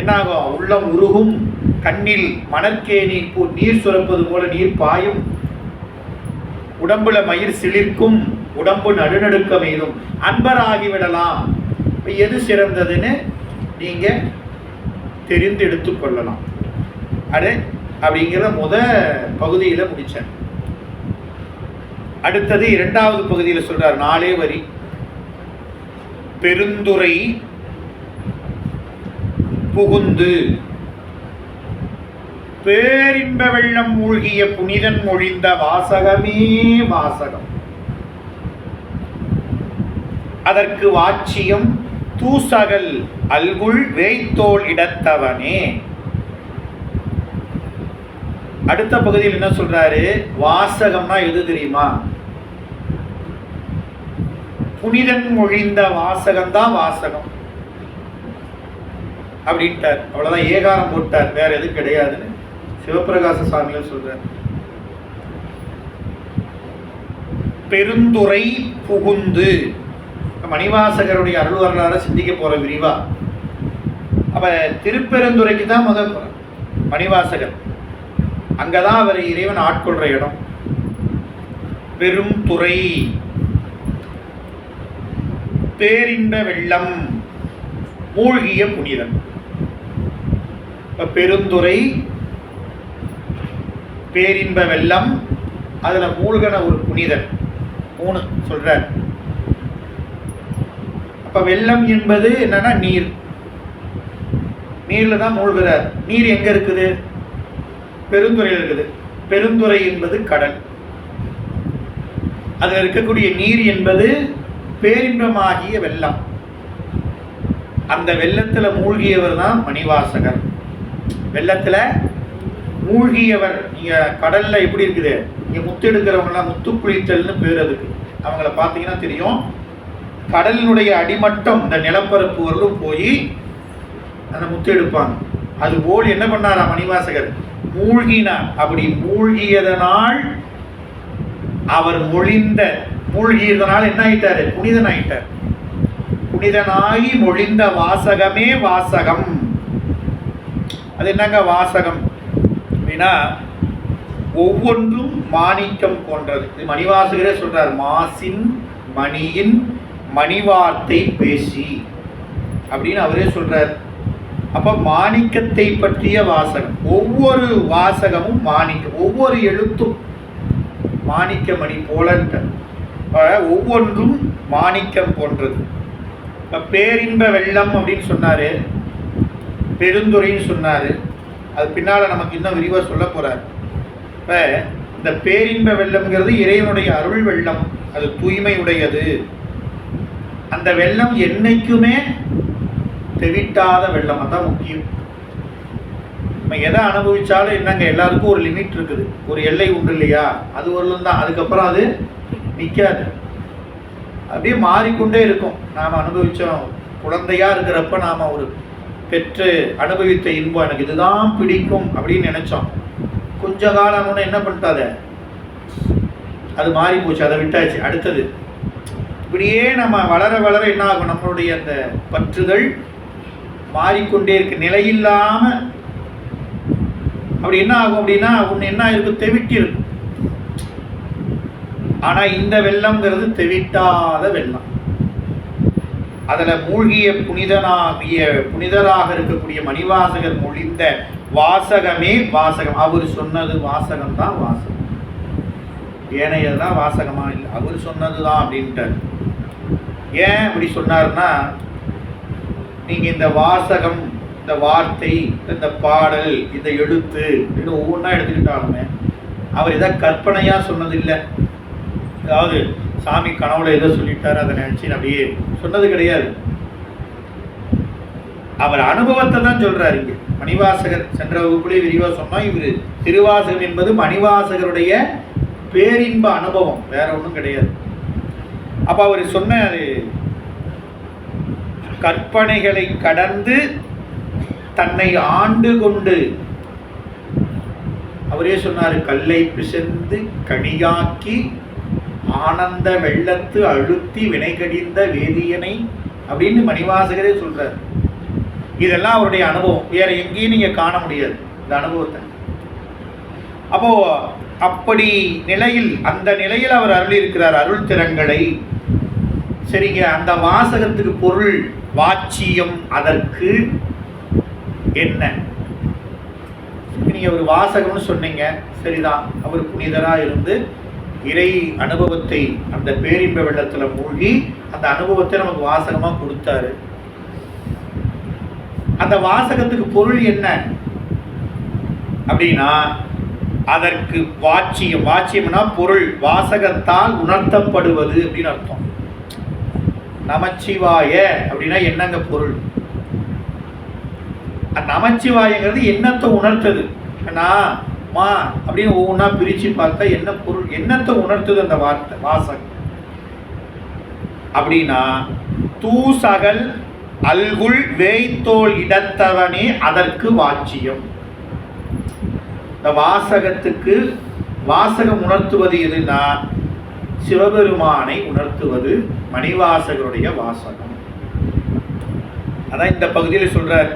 என்னாகும், உள்ளம் உருகும், கண்ணில் மணற்கேணி நீர் சுரப்பது போல நீர் பாயும், உடம்புல மயிர் சிலிர்க்கும், உடம்பு நடுநடுக்கம் எய்தும், அன்பராகிவிடலாம். எது சிறந்ததுன்னு நீங்க தெரிந்து எடுத்துக்கொள்ளலாம். அடே அப்படிங்கிற பகுதியில முடிச்சேன். அடுத்தது 2வது பகுதியில் சொல்றார், 4 வரி. பெருந்துரை புகுந்து பேரின்ப வெள்ளம் மூழ்கிய புனிதன் மொழிந்த வாசகமே வாசகம். அதற்கு வாட்சியம் தூசகல் அல்குல் வேய்த்தோல் இடத்தவனே. அடுத்த பகுதியில் என்ன சொல்றாரு? வாசகம்னா எது தெரியுமா? புனிதன் மொழிந்த வாசகம் தான் வாசகம் அப்படின்ட்டார். அவ்வளவுதான், ஏகாரம் போட்டார், வேற எது கிடையாதுன்னு சிவபிரகாச சுவாமிகள் சொல்றார். பெருந்துறை புகுந்து, மணிவாசகருடைய அருள் வரலாறு சிந்திக்க போற விரிவா. அப்ப திருப்பெருந்துறைக்கு தான் முதல் மணிவாசகர், அங்கதான் அவர் இறைவன் ஆட்கொள்ற இடம். பெரும் துறை, பேரின்ப வெள்ளம், மூழ்கிய புனிதன். பெருந்துறை, பேரின்ப வெள்ளம், அதுல மூழ்கன ஒரு புனிதன், 3 சொல்றார். அப்ப வெள்ளம் என்பது என்னன்னா நீர், நீர்ல தான் மூழ்கிறார். நீர் எங்க இருக்குது? பெருந்துறையில் இருக்குது. பெருந்துறை என்பது கடல், அதில் இருக்கக்கூடிய நீர் என்பது பேரின்பமாகிய வெள்ளம். அந்த வெள்ளத்துல மூழ்கியவர் தான் மணிவாசகர். வெள்ளத்துல மூழ்கியவர். நீங்க கடல்ல எப்படி இருக்குது, இங்க முத்து எடுக்கிறவங்கலாம் முத்து குளித்தல்னு பேர் அதுக்கு. அவங்கள பார்த்தீங்கன்னா தெரியும், கடலினுடைய அடிமட்டம் இந்த நிலப்பரப்பு வரலும் போய் அந்த முத்து எடுப்பாங்க. அது போல் என்ன பண்ணாரா மணிவாசகர்? மூழ்கினார். அப்படி மூழ்கியதனால் அவர் மூழ்கியதனால் என்ன ஆயிட்டாரு? புனிதன் ஆயிட்டார். புனிதனாகி மொழிந்த வாசகமே வாசகம். அது என்னங்க வாசகம் அப்படின்னா, ஒவ்வொன்றும் மாணிக்கம் போன்றது. இது மணிவாசகரே சொல்றார், மாசின் மணியின் மணிவார்த்தை பேசி அப்படின்னு அவரே சொல்றார். அப்ப மாணிக்கத்தை பற்றிய வாசகம். ஒவ்வொரு வாசகமும் மாணிக்கம், ஒவ்வொரு எழுத்தும் மாணிக்க மணி போலன்ட்டு, ஒவ்வொன்றும் மாணிக்கம் போன்றது. பேரின்ப வெள்ளம் அப்படின்னு சொன்னாரு, பெருந்துறைன்னு சொன்னாரு. அது பின்னால நமக்கு இன்னும் விரிவா சொல்ல போறாரு. இப்ப இந்த பேரின்ப வெள்ளம்ங்கிறது இறைவனுடைய அருள் வெள்ளம், அது தூய்மை உடையது. அந்த வெள்ளம் என்னைக்குமே தெவிட்டாத வெள்ளம், அதான் முக்கியம். நம்ம எதை அனுபவிச்சாலும் என்னங்க, எல்லாருக்கும் ஒரு லிமிட் இருக்குது, ஒரு எல்லை உண்டு இல்லையா? அது வரலும் தான், அதுக்கப்புறம் அது நிற்காது, அப்படியே மாறிக்கொண்டே இருக்கும். நாம் அனுபவித்தோம், குழந்தையா இருக்கிறப்ப நாம் ஒரு பெற்று அனுபவித்த இன்பம் எனக்கு இதுதான் பிடிக்கும் அப்படின்னு நினைச்சோம். கொஞ்ச காலம் என்ன பண்ணிட்டாத, அது மாறி போச்சு, அதை விட்டாச்சு, அடுத்தது. இப்படியே நம்ம வளர வளர என்ன ஆகும், நம்மளுடைய அந்த பற்றுதல் மாறிக்கொண்டே இருக்கு, நிலையில்லாம. அப்படி என்ன ஆகும் அப்படின்னா, ஒன்று என்ன இருக்கு, தெவிட்டி இருக்கும். ஆனா இந்த வெள்ளம்ங்கிறது தெவிட்டாத வெள்ளம். அதுல மூழ்கிய புனிதராக இருக்கக்கூடிய மணிவாசகர் மொழிந்த வாசகமே வாசகம். அவர் சொன்னது வாசகம் தான் வாசகம், ஏனையதான் வாசகமா இல்லை, அவர் சொன்னதுதான் அப்படின்ட்டார். ஏன் அப்படி சொன்னார்னா, நீங்க இந்த வாசகம், இந்த வார்த்தை, இந்த பாடல், இந்த எழுத்து இன்னும் ஒவ்வொன்றா எடுத்துக்கிட்டாலுமே அவர் இதை கற்பனையா சொன்னது இல்லை. அதாவது சாமி கனவுல எதை சொல்லிட்டாரு அதை நினைச்சு அப்படியே சொன்னது கிடையாது. அவர் அனுபவத்தை தான் சொல்றாரு. இங்க மணிவாசகர் சென்ற வகுப்புலேயே விரிவா சொன்னா, இவர் திருவாசகம் என்பது மணிவாசகருடைய பேரின்ப அனுபவம், வேற ஒன்றும் கிடையாது. அப்ப அவர் சொன்ன கற்பனைகளை கடந்து தன்னை ஆண்டு கொண்டு அவரே சொன்னார், கல்லை பிசைந்து கனியாக்கி ஆனந்த வெள்ளத்து அழுத்தி வினை கடிந்த வேதியனை அப்படின்னு மணிவாசகரே சொல்றார். இதெல்லாம் அவருடைய அனுபவம், வேற எங்கேயும் நீங்க காண முடியாது இந்த அனுபவத்தை. அப்போ அப்படி நிலையில், அந்த நிலையில் அவர் அருள் இருக்கிறார் அருள் திறங்களை. சரிங்க, அந்த வாசகத்துக்கு பொருள் வாச்சியம், அதற்கு என்ன? நீங்க ஒரு வாசகம்னு சொன்னீங்க, சரிதான். அவர் புனிதரா இருந்து இறை அனுபவத்தை அந்த பேரின்ப வெள்ளத்துல மூழ்கி அந்த அனுபவத்தை நமக்கு வாசகமா கொடுத்தாரு. அந்த வாசகத்துக்கு பொருள் என்ன அப்படின்னா, அதற்கு வாச்சியம், வாச்சியம்னா பொருள், வாசகத்தால் உணர்த்தப்படுவது அப்படின்னு அர்த்தம். நமச்சிவாய அப்படின்னா என்னங்க பொருள்? நமச்சிவாயங்கிறது என்னத்தை உணர்த்தது? நான் மா அப்படின்னு ஒவ்வொன்றா பிரிச்சு பார்த்தா என்ன பொருள், என்னத்தை உணர்த்துது அந்த வார்த்தை வாசகம் அப்படின்னா, தூசகல் அல்குல் வேய்த்தோல் இடத்தவனே அதற்கு வாச்சியம். இந்த வாசகத்துக்கு வாசகம் உணர்த்துவது எதுனா சிவபெருமானை உணர்த்துவது மணிவாசகருடைய வாசகம். அதான் இந்த பகுதியில் சொல்றார்.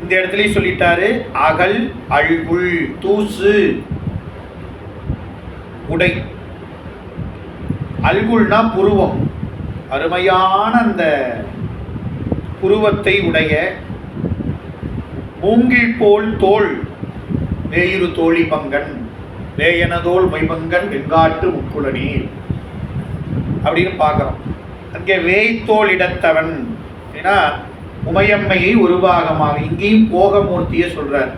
இந்த இடத்துலயும் சொல்லிட்டாரு, அகல் அல்குல் தூசு உடை. அல்குல்னா புருவம், அருமையான அந்த புருவத்தை உடைய, மூங்கில் போல் தோல் வேயிரு தோழி பங்கன் வேயனதோல் மைபங்கன் வெங்காட்டு முக்குளநீர் அப்படின்னு பார்க்கிறோம். அங்கே வேய்த்தோல் இடத்தவன் ஏன்னா உமையம்மையை ஒரு பாகமாக, இங்கேயும் போகமூர்த்தியை சொல்றார்.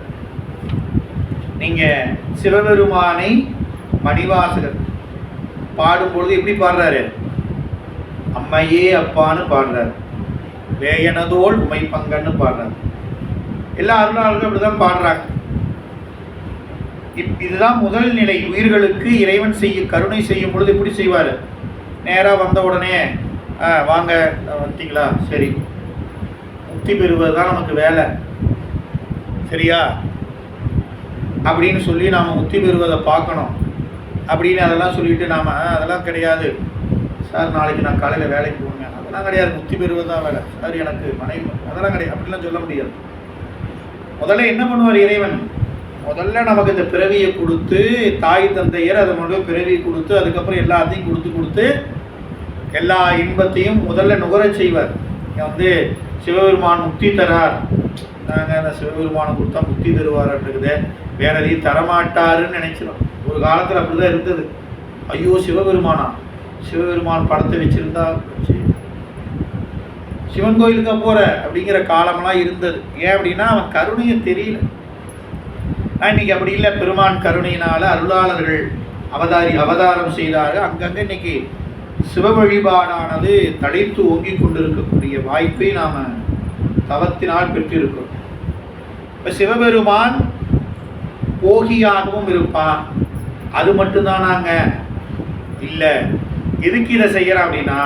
நீங்க சிவபெருமானை மணிவாசகர் பாடும்பொழுது எப்படி பாடுறாரு? அம்மையே அப்பான்னு பாடுறாரு, வேயனதோல் உமை பங்கன்னு பாடுறாரு. எல்லா அருளாளர்களும் அப்படிதான் பாடுறாங்க. இதுதான் முதல் நிலை. உயிர்களுக்கு இறைவன் கருணை செய்யும் பொழுது எப்படி செய்வார்? நேராக வந்த உடனே வாங்க வந்தீங்களா, சரி, முக்தி பெறுவது தான் நமக்கு வேலை, சரியா அப்படின்னு சொல்லி நாம் முக்தி பெறுவதை பார்க்கணும் அப்படின்னு அதெல்லாம் சொல்லிட்டு நாம் அதெல்லாம் கிடையாது சார், நாளைக்கு நான் காலையில் வேலைக்கு போவேன், அதெல்லாம் கிடையாது, முக்தி பெறுவது தான் வேலை சார், எனக்கு மனைவி, அதெல்லாம் கிடையாது அப்படிலாம் சொல்ல முடியாது. முதல்ல என்ன பண்ணுவார் இறைவன்? முதல்ல நமக்கு இந்த பிறவியை கொடுத்து, தாய் தந்தையர் அதை முதல்ல பிறவி கொடுத்து, அதுக்கப்புறம் எல்லாத்தையும் கொடுத்து எல்லா இன்பத்தையும் முதல்ல நுகர செய்வார். இங்கே சிவபெருமான் முக்தி தரார், நாங்கள் அந்த சிவபெருமானை கொடுத்தா முக்தி தருவார்ன்றது, வேற எதையும் தரமாட்டாருன்னு நினைச்சிடும். ஒரு காலத்தில் அப்படிதான் இருந்தது. ஐயோ சிவபெருமானா, சிவபெருமான் படத்தை வச்சிருந்தா சிவன் கோயிலுக்கு போற அப்படிங்கிற காலமெல்லாம் இருந்தது. ஏன் அப்படின்னா அவன் கருணையை தெரியல. இன்னைக்கு அப்படி இல்லை. பெருமான் கருணையினால அருளாளர்கள் அவதாரம் செய்தார்கள். அங்கங்கே இன்னைக்கு சிவ வழிபாடானது தழைத்து ஓங்கிக் கொண்டிருக்கக்கூடிய வாய்ப்பை நாம் தவத்தினால் பெற்றிருக்கிறோம். இப்போ சிவபெருமான் போகியாகவும் இருப்பான். அது மட்டும்தானாங்க? இல்லை. எதுக்கு இதை செய்யறான் அப்படின்னா,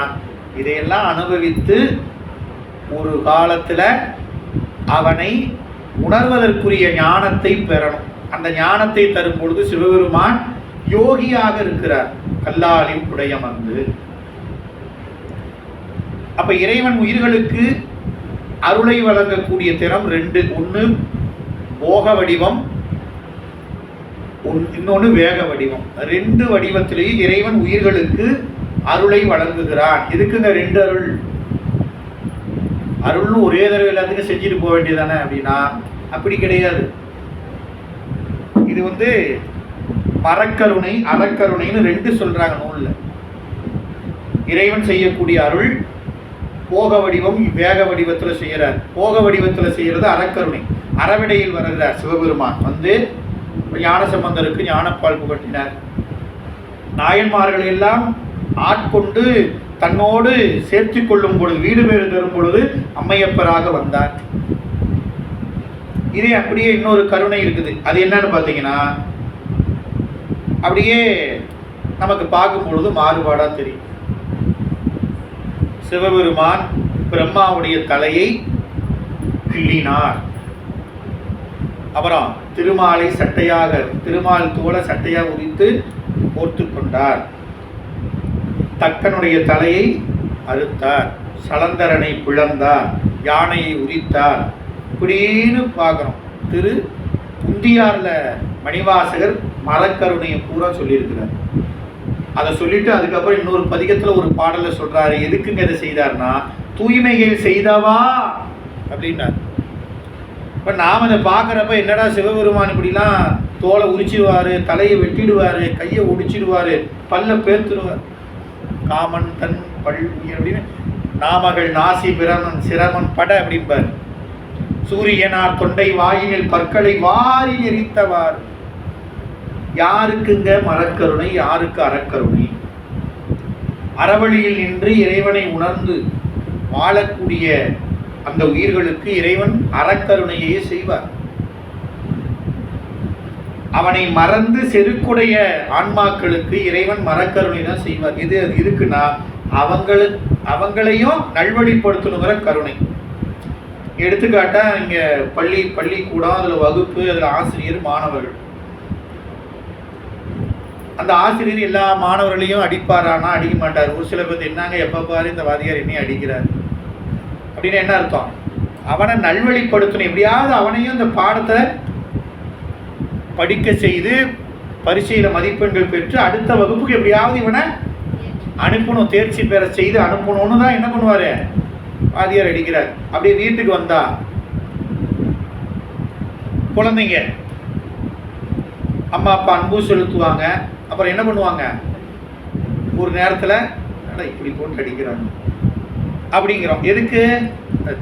இதையெல்லாம் அனுபவித்து ஒரு காலத்தில் அவனை உணர்வதற்குரிய ஞானத்தை பெறணும். அந்த ஞானத்தை தரும் பொழுது சிவபெருமான் யோகியாக இருக்கிறார், கல்லாலின் புடையமர்ந்து. அப்ப இறைவன் உயிர்களுக்கு அருளை வழங்கக்கூடிய திறம் ரெண்டு. ஒன்று போக வடிவம், இன்னொன்று வேக வடிவம். ரெண்டு வடிவத்திலேயே இறைவன் உயிர்களுக்கு அருளை வழங்குகிறான். எதுக்குங்க ரெண்டு அருள்? அருள்னு ஒரே தடவை எல்லாத்துக்கும் செஞ்சுட்டு போக வேண்டியதானே அப்படின்னா அப்படி கிடையாது. இது மரக்கருணை அறக்கருணைன்னு ரெண்டு சொல்றாங்க நூல்ல. இறைவன் செய்யக்கூடிய அருள் போக வடிவம், வேக வடிவத்தில் செய்யறார். போக வடிவத்தில் செய்யறது அறக்கருணை. அறவிடையில் வருகிறார் சிவபெருமான். ஞானசம்பந்தருக்கு ஞானப்பால் புகட்டினார். நாயன்மார்கள் எல்லாம் ஆட்கொண்டு தன்னோடு சேர்த்து கொள்ளும் பொழுது, வீடு பேறு தரும் பொழுது அம்மையப்பராக வந்தார். இதே அப்படியே இன்னொரு கருணை இருக்குது. அது என்னன்னு பார்த்தீங்கன்னா, அப்படியே நமக்கு பார்க்கும் பொழுது மாறுபாடா தெரியும். சிவபெருமான் பிரம்மாவுடைய தலையை கிள்ளினார். அப்புறம் திருமாலை திருமால் தோலை சட்டையாக உரித்து போர்த்து கொண்டார். தக்கனுடைய தலையை அறுத்தார். சலந்தரனை பிளந்தார். யானையை உரித்தார். இப்படின்னு பார்க்குறோம். உந்தியார்ல மணிவாசகர் மரக்கருணையை பூரா சொல்லியிருக்கிறார். அதை சொல்லிட்டு அதுக்கப்புறம் இன்னொரு பதிகத்தில் ஒரு பாடலை சொல்றாரு. எதுக்குங்க இதை செய்தார்னா, தூய்மைகள் செய்தவா அப்படின்னார். இப்போ நாம் அதை பார்க்குறப்ப என்னடா சிவபெருமான் இப்படிலாம் தோலை உரிச்சிடுவார், தலையை வெட்டிடுவார், கையை ஒடிச்சிடுவார், பல்ல பேர்த்துடுவார், காமன் தன் பல் அப்படின்னு நாமகள் நாசி பிரமன் சிரமன் பட அப்படிம்பார். சூரியனார் தொண்டை வாயினில் பற்களை வாரி எரித்தவார். யாருக்குங்க மரக்கருணை, யாருக்கு அறக்கருணை? அறவழியில் நின்று இறைவனை உணர்ந்து வாழக்கூடிய அந்த உயிர்களுக்கு இறைவன் அறக்கருணையே செய்வார். அவனை மறந்து செருக்குடைய ஆன்மாக்களுக்கு இறைவன் மரக்கருணை தான் செய்வார். இது இருக்குன்னா அவங்களையும் நல்வழிப்படுத்தணுங்கிற கருணை. எடுத்துக்காட்டா இங்க பள்ளிக்கூடம், அதுல வகுப்பு, அதுல ஆசிரியர், மாணவர்கள். அந்த ஆசிரியர் எல்லா மாணவர்களையும் அடிப்பாரானா? அடிக்க மாட்டார். ஒரு சில பேர் என்னங்க எப்ப பாரு இந்த வாதியார் என்னையும் அடிக்கிறார் அப்படின்னு என்ன அர்த்தம்? அவனை நல்வழிப்படுத்தணும். எப்படியாவது அவனையும் இந்த பாடத்தை படிக்க செய்து பரீட்சையில மதிப்பெண்கள் பெற்று அடுத்த வகுப்புக்கு எப்படியாவது இவனை அனுப்பணும், தேர்ச்சி பெற செய்து அனுப்பணும்னு தான் என்ன பண்ணுவாரு? வாதியார் அடிக்கிறார். அப்படியே வீட்டுக்கு வந்தா குழந்தைங்க அம்மா அப்பா அன்பு செலுத்துவாங்க. அப்புறம் என்ன பண்ணுவாங்க? ஒரு நேரத்துல இப்படி போட்டு அடிக்கிறாங்க அப்படிங்கிறோம். எதுக்கு?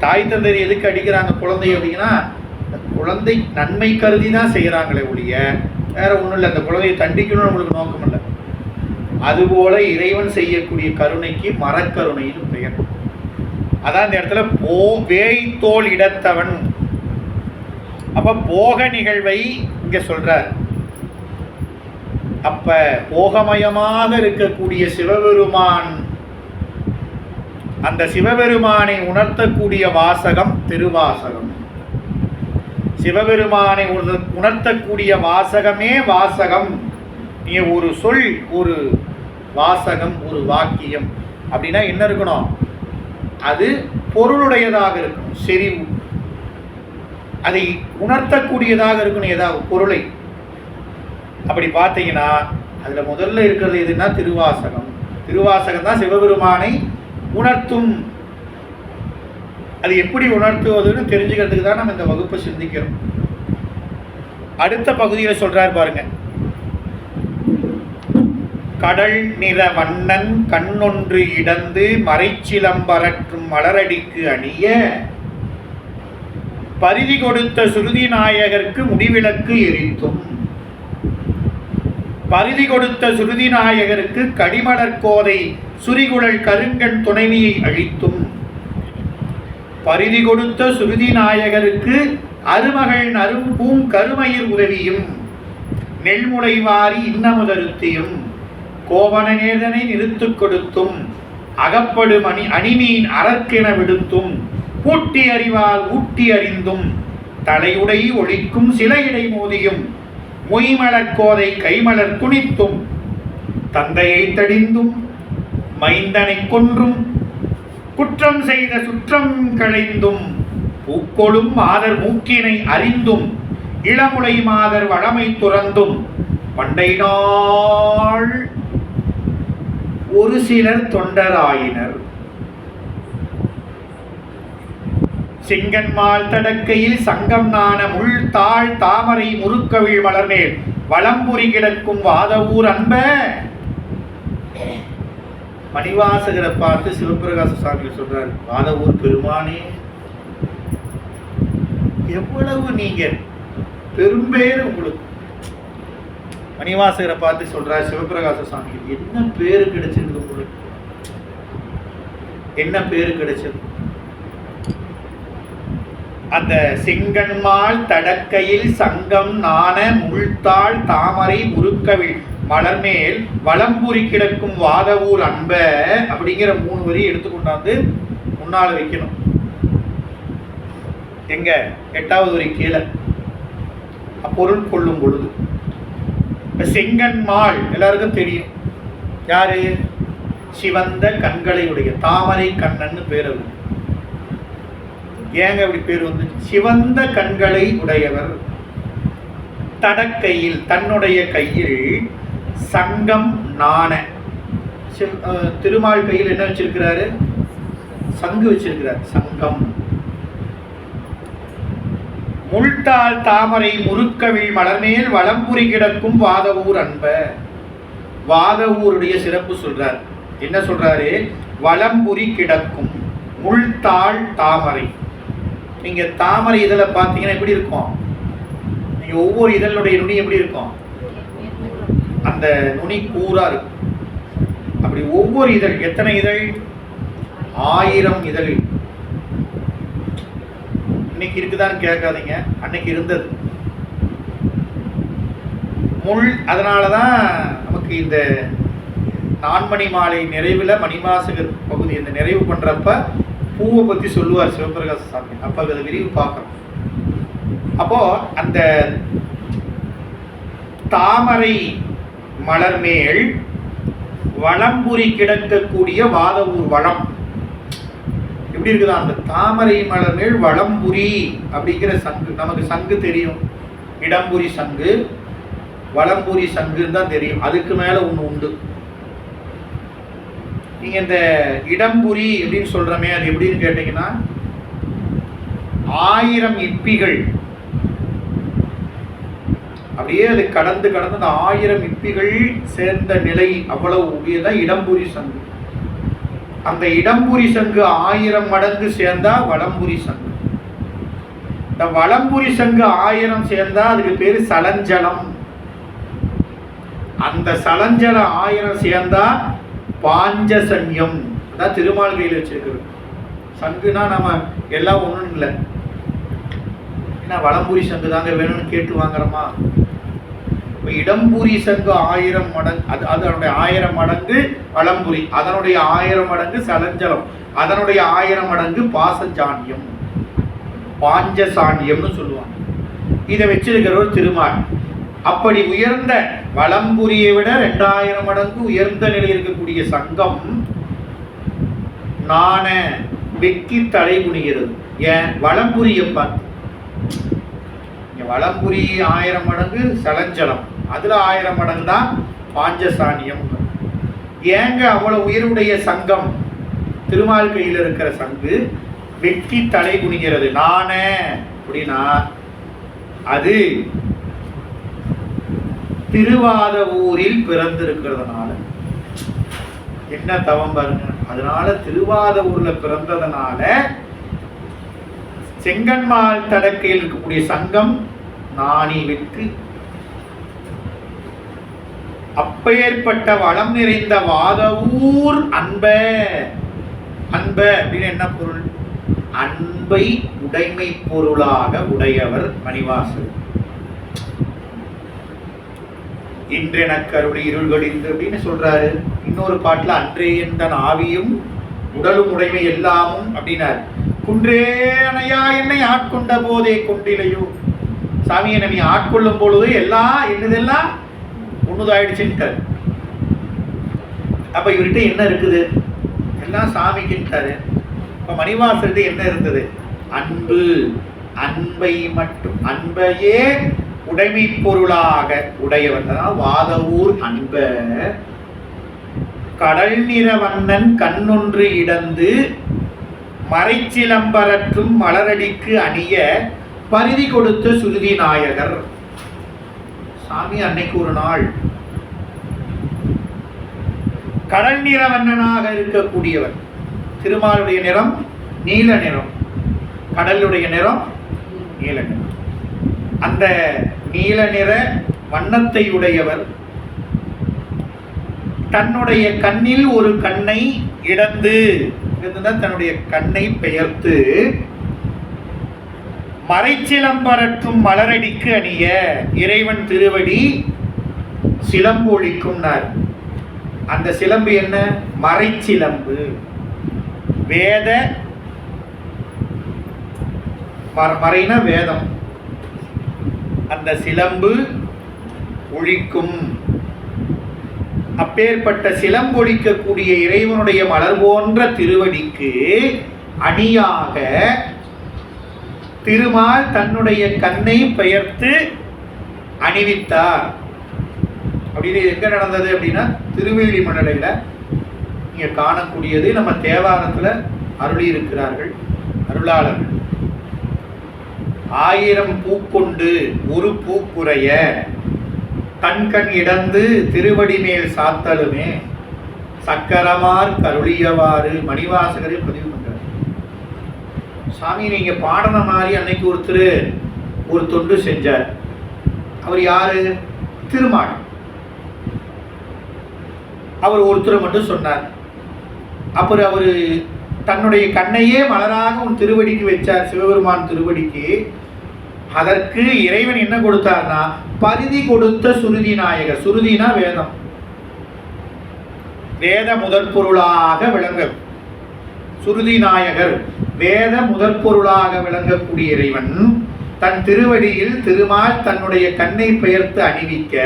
தாய் தந்தையர் எதுக்கு அடிக்கிறாங்க குழந்தை அப்படின்னா, குழந்தை நன்மை கருதி தான் செய்யறாங்களே ஒழிய வேற ஒண்ணும் இல்லை. அந்த குழந்தையை தண்டிக்கணும்னு நம்மளுக்கு நோக்கம் இல்லை. அதுபோல இறைவன் செய்யக்கூடிய கருணைக்கு மரக்கருணைன்னு பெயர். அதான் இந்த இடத்துல வேய்த்தோல் இடத்தவன். அப்ப போக நிகழ்வை இங்க சொல்றார். அப்ப போகமயமாக இருக்கக்கூடிய சிவபெருமான், அந்த சிவபெருமானை உணர்த்தக்கூடிய வாசகம் திருவாசகம். சிவபெருமானை உணர்த்தக்கூடிய வாசகமே வாசகம். நீ ஒரு சொல், ஒரு வாசகம், ஒரு வாக்கியம் அப்படின்னா என்ன இருக்கணும்? அது பொருளுடையதாக இருக்கணும். செறிவு, அதை உணர்த்தக்கூடியதாக இருக்கணும். ஏதாவது பொருளை அப்படி பார்த்தீங்கன்னா அதுல முதல்ல இருக்கிறது எதுன்னா திருவாசகம். திருவாசகம் தான் சிவபெருமானை உணர்த்தும். அது எப்படி உணர்த்துவதுன்னு தெரிஞ்சுக்கிறதுக்கு தான் நம்ம இந்த வகுப்பை சிந்திக்கிறோம். அடுத்த பகுதியில் சொல்றார் பாருங்க. கடல் நிற வண்ணன் கண்ணொன்று இடந்து மறைச்சிலம்பரற்றும் மலரடிக்கு அணிய பரிதி கொடுத்த சுருதி நாயகருக்கு முடிவிளக்கு எரித்தும். பரிதி கொடுத்த சுருதி நாயகருக்கு கடிமலர் கோதை சுரிகுழல் கருங்கண் துணைவியை அழித்தும். பரிதி கொடுத்த சுருதி நாயகருக்கு அருமகள் அரும்பூம் கருமயிர் உதவியும் நெல்முளை வாரி இன்னமுதருத்தியும் கோவன நேதனை நிறுத்து கொடுத்தும் அகப்படும் அணிமீன் அரக்கென விடுத்தும் பூட்டி அறிவால் ஊட்டி அறிந்தும் தலையுடை ஒழிக்கும் சில இடை மோதியும் மொய்மலர் கோதை கைமலர் துணித்தும் தந்தையை தடிந்தும் மைந்தனை கொன்றும் குற்றம் செய்த சுற்றம் களைந்தும் பூக்கொளும் மாதர் மூக்கினை அறிந்தும் இளமுலை மாதர் வளமை துறந்தும் பண்டை நாள் ஒரு சிலர் தொண்டராயினர். செங்கன்மால் தடக்கையில் சங்கம் நாண முள் தாழ் தாமரை முறுக்கவிழ் மலர்மேல் வளம்புரி கிடக்கும் வாதவூர் அன்ப. மணிவாசகரை பார்த்து சிவபிரகாச சுவாமி சொல்றாரு, வாதவூர் பெருமானே, எவ்வளவு நீங்க பெரும்பேரு உங்களுக்கு. மணிவாசகரை பார்த்து சொல்றாரு சிவபிரகாச சுவாமி, என்ன பேரு கிடைச்சிருக்கு உங்களுக்கு, என்ன பேரு கிடைச்சது? அந்த செங்கன்மால் தடக்கையில் சங்கம் நாண முள்தாள் தாமரை முறுக்கவில் மலர்மேல் வளம்புரி கிடக்கும் வாதவூர் அன்ப அப்படிங்கிற 3 வரி எடுத்துக்கொண்டாந்து முன்னால வைக்கணும். எங்க 8வது வரி கீழே பொருள் கொள்ளும் பொழுது செங்கன்மால் எல்லாருக்கும் தெரியும் யாரு? சிவந்த கண்களை உடைய தாமரை கண்ணன்னு பேர். அவர் ஏங்க அப்படி பேர் வந்து? சிவந்த கண்களை உடையவர். தடக்கையில் தன்னுடைய கையில் சங்கம் நாண. திருமால் கையில் என்ன வச்சிருக்கிறாரு? சங்கு வச்சிருக்கிறார். சங்கம். முள்தாள் தாமரை முறுக்கவில் மலர்மேல் வளம்புரி கிடக்கும் வாதவூர் அன்ப. வாதவூருடைய சிறப்பு சொல்றார். என்ன சொல்றாரு? வளம்புரி கிடக்கும் முள்தாள் தாமரை. நீங்க தாமரை இதழ பார்த்தீங்கன்னா எப்படி இருக்கும்? நீங்க ஒவ்வொரு இதழுடைய நுனி எப்படி இருக்கும்? அந்த நுனி கூரா இருக்கும். அப்படி ஒவ்வொரு இதழ், எத்தனை இதழ்? 1000 இதழ். இன்னைக்கு இருக்குதான்னு கேட்காதீங்க, அன்னைக்கு இருந்தது. முள். அதனாலதான் நமக்கு இந்த நான்மணி மாலை நிறைவில் மணிவாசகர் பகுதி இந்த நிறைவு பண்றப்ப பூவை பத்தி சொல்லுவார் சிவபிரகாச சாமி. அப்ப அதை விரிவு பார்க்கணும். அப்போ அந்த தாமரை மலர் மேல் வளம்புரி கிடக்கக்கூடிய வாதவூர் வளம் எப்படி இருக்குதா? அந்த தாமரை மலர் மேல் வளம்புரி அப்படிங்கிற சங்கு. நமக்கு சங்கு தெரியும், இடம்புரி சங்கு, வளம்புரி சங்குன்னு தான் தெரியும். அதுக்கு மேல ஒண்ணு உண்டு. நீங்க இந்த இடம்புரி அப்படின்னு சொல்றமே, அது எப்படின்னு கேட்டீங்கன்னா 1000 இப்பிகள் அப்படியே அது கடந்து கடந்து அந்த 1000 இப்பிகள் சேர்ந்த நிலை அவ்வளவு உயர்தான் இடம்புரி சங்கு. அந்த இடம்புரி சங்கு 1000 மடங்கு சேர்ந்தா வளம்புரி சங்கு. இந்த வளம்புரி சங்கு 1000 சேர்ந்தா அதுக்கு பேரு சலஞ்சலம். அந்த சலஞ்சலம் 1000 சேர்ந்தா பாஞ்சசன்யம். அதான் திருமால் கையில் வச்சிருக்கிறது. சங்குனா நம்ம எல்லாம் ஒண்ணும் இல்லை, ஏன்னா வளம்புரி சங்கு தாங்க வேணும்னு கேட்டு வாங்குறோமா? இடம்புரி சங்கு 1000 மடங்கு, அதனுடைய 1000 மடங்கு வளம்புரி, அதனுடைய 1000 மடங்கு சலஞ்சலம், அதனுடைய 1000 மடங்கு பாசஜான்யம், பாஞ்சசான்யம்னு சொல்லுவாங்க. இதை வச்சிருக்கிற ஒரு திருமால். அப்படி உயர்ந்த வளம்புரியை விட 2000 மடங்கு உயர்ந்த நிலையில் இருக்கக்கூடிய சங்கம் நாண வெக்கி தலை குனிகிறது. ஏன்? வளம்புரியை பார்த்து. வளம்புரி 1000 மடங்கு சலஞ்சலம், அதுல 1000 மடங்கு தான் பாஞ்சசானியம். ஏங்க அவ்வளவு உயர்வுடைய சங்கம் திருமால் கையில் இருக்கிற சங்கு வெக்கி தலை குனிகிறது? நாண அப்படின்னா அது திருவாதவூரில் பிறந்திருக்கிறதுனால. என்ன தவம் பாருங்க. அதனால திருவாதவூர்ல பிறந்ததுனால செங்கன்மால் தடக்கையில் இருக்கக்கூடிய சங்கம் நாணி வெற்றி. அப்பேற்பட்ட வளம் நிறைந்த வாதவூர் அன்ப. அன்ப அப்படின்னு என்ன பொருள்? அன்பை உடைமை பொருளாக உடையவர் மணிவாசகர். இன்றெனக் கருளி இருள்கடிந்து அப்படின்னு சொல்றாரு. இன்னொரு பாட்டுல அன்றே எந்த ஆவியும் உடலும் உடைமை எல்லாமும் அப்படின்னாரு. குன்றே அணையா என்னை ஆட்கொண்ட போதே கொண்டிலையோ. சாமியை நம்ம ஆட்கொள்ளும் பொழுது எல்லாம் என்னதெல்லாம் ஒண்ணுதாயிடுச்சுட்டாரு. அப்ப இவர்கிட்ட என்ன இருக்குது? எல்லாம் சாமிக்குட்டாரு. இப்ப மணிவாசர்கிட்ட என்ன இருந்தது? அன்பு. அன்பை மட்டும், அன்பையே உடைமை பொருளாக உடையவர். வாதவூர் அன்ப கடல் நிற வண்ணன் கண்ணொன்று இடந்து மறைச்சிலம்பரற்றும் மலரடிக்கு அணிய பரிதி கொடுத்த சுருதி நாயகர். சாமி அன்னைக்கு ஒரு நாள் கடல் நிற வண்ணனாக இருக்கக்கூடியவர். திருமாலுடைய நிறம் நீல நிறம், கடலுடைய நிறம் நீல நிறம். அந்த நீல நிற வண்ணத்தை உடையவர் தன்னுடைய கண்ணில் ஒரு கண்ணை இடந்து, தன்னுடைய கண்ணை பெயர்த்து மறைச்சிலம்பரற்றும் மலரடிக்கு அணிய இறைவன் திருவடி சிலம்பு ஒழிக்கும். அந்த சிலம்பு என்ன? மறைச்சிலம்பு. வேத மறைனா வேதம். அந்த சிலம்பு ஒழிக்கும். அப்பேற்பட்ட சிலம்பு ஒழிக்கக்கூடிய இறைவனுடைய மலர் போன்ற திருவடிக்கு அணியாக திருமால் தன்னுடைய கண்ணை பெயர்த்து அணிவித்தார். அப்படின்னு எங்க நடந்தது அப்படின்னா திருவேலிமலையில நீங்க காணக்கூடியது. நம்ம தேவாரத்துல அருளி இருக்கிறார்கள் அருளாளர்கள். 1000 பூக்கொண்டு ஒரு பூக்குறைய கண்கண் இடந்து திருவடி மேல் சாத்தலுமே சக்கரமார் கருளியவாறு மணிவாசகரை பதிவு பண்றார். சாமி நீங்க பாடின மாதிரி அன்னைக்கு ஒருத்தர் ஒரு தொண்டு செஞ்சார். அவர் யாரு? திருமால். அவர் ஒருத்தர் மட்டும் சொன்னார். அப்புறம் அவரு தன்னுடைய கண்ணையே மலராக உன் திருவடிக்கு வச்சார், சிவபெருமான் திருவடிக்கு. அதற்கு இறைவன் என்ன கொடுத்தார்னா பரிதி கொடுத்த சுருதி நாயகர். சுருதினா வேதம், வேத முதற் பொருளாக விளங்க சுருதி நாயகர், வேத முதற் பொருளாக விளங்கக்கூடிய இறைவன் தன் திருவடியில் திருமால் தன்னுடைய கண்ணை பெயர்த்து அணிவிக்க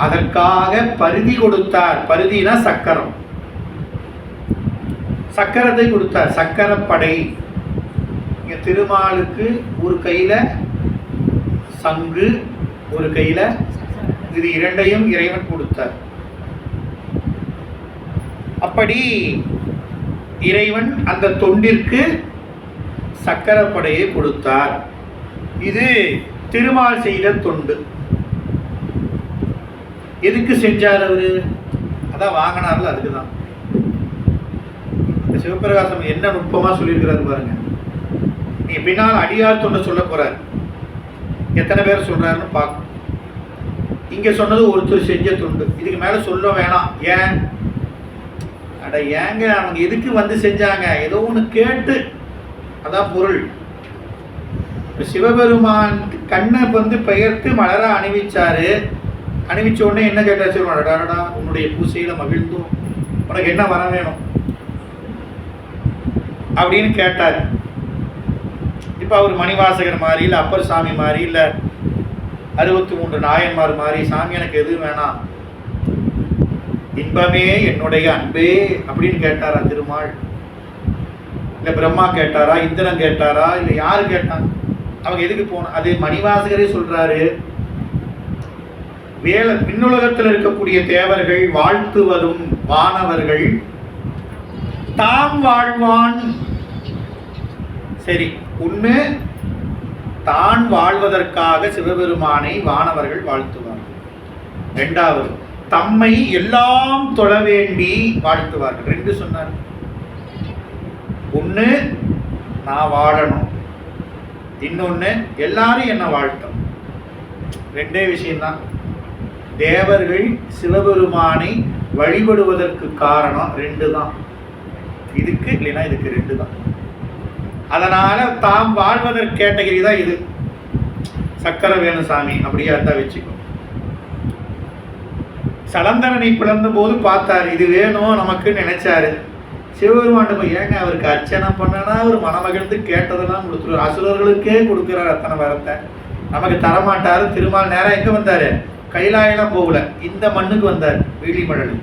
அதற்காக பரிதி கொடுத்தார். பரிதினா சக்கரம், சக்கரத்தை கொடுத்தார். சக்கரப்படை. இங்க திருமாலுக்கு ஒரு கையில சங்கு, ஒரு கையில இது இரண்டையும் இறைவன் கொடுத்தார். அப்படி இறைவன் அந்த தொண்டிற்கு சக்கரப்படையை கொடுத்தார். இது திருமால் செய்த தொண்டு. எதுக்கு செஞ்சார் அவரு? அதான் வாங்கினார்ல, அதுக்குதான். சிவபிரகாசம் என்ன நுட்பமா சொல்லியிருக்கிறாரு பாருங்க. நீ பின்னால் அடியார் தொண்டை சொல்ல போறாரு, எத்தனை பேர் சொல்றாருன்னு பார்க்கணும். இங்க சொன்னது ஒருத்தர் செஞ்ச தொண்டு, இதுக்கு மேல சொல்ல வேணாம். ஏன்? அட ஏங்க, அவங்க எதுக்கு வந்து செஞ்சாங்க? ஏதோ ஒன்று கேட்டு, அதான் பொருள். சிவபெருமான் கண்ணை வந்து பெயர்த்து மலர அணிவிச்சாரு. அணிவிச்ச உடனே என்ன கேட்டாச்சு? அடடா, உன்னுடைய பூசையில மகிழ்ந்தும் உனக்கு என்ன வர வேணும் அப்படின்னு கேட்டார். இப்போ அவர் மணிவாசகர் மாதிரி, இல்லை அப்பர் சாமி மாதிரி, இல்லை 63 நாயன்மார் மாதிரி, சாமி எனக்கு எதுவும் வேணாம், இன்பமே என்னுடைய அன்பே அப்படின்னு கேட்டாரா திருமால்? இல்லை பிரம்மா கேட்டாரா, இந்திரன் கேட்டாரா, இல்லை யாரு கேட்டாங்க? அவங்க எதுக்கு போன? அது மணிவாசகரே சொல்றாரு. விண்ணுலகத்தில் இருக்கக்கூடிய தேவர்கள் வாழ்த்துவதும் வானவர்கள் தாம் வாழ்வான். சரி, ஒண்ணு தான் வாழ்வதற்காக சிவபெருமானை வானவர்கள் வாழ்த்துவார்கள். இரண்டாவது, தம்மை எல்லாம் தொழ வேண்டி வாழ்த்துவார்கள். ரெண்டு சொன்னார். ஒண்ணு நான் வாழணும், இன்னொன்னு எல்லாரும் என்ன வாழ்த்தணும். ரெண்டே விஷயம்தான். தேவர்கள் சிவபெருமானை வழிபடுவதற்கு காரணம் ரெண்டு தான். இதுக்கு இல்லைன்னா இதுக்கு ரெண்டு தான். அதனால தாம் வாழ்வதற்கு கேட்டகிரி தான் இது. சக்கர வேணுசாமி அப்படியே இருந்தா வச்சுக்கோ. சலந்தரனை பிளந்த போது பார்த்தாரு, இது வேணும் நமக்கு நினைச்சாரு. சிவபெருமான் போய் ஏங்க அவருக்கு அர்ச்சனை பண்ணனா அவர் மனமகிழ்ந்து கேட்டதெல்லாம் கொடுத்துருவார். அசுரர்களுக்கே கொடுக்கிறார் அத்தனை வரத்தை, நமக்கு தரமாட்டாரு. திருமால் நேரம் எங்க வந்தாரு? கைலாயெல்லாம் போகல, இந்த மண்ணுக்கு வந்தார், வீழிமழல்.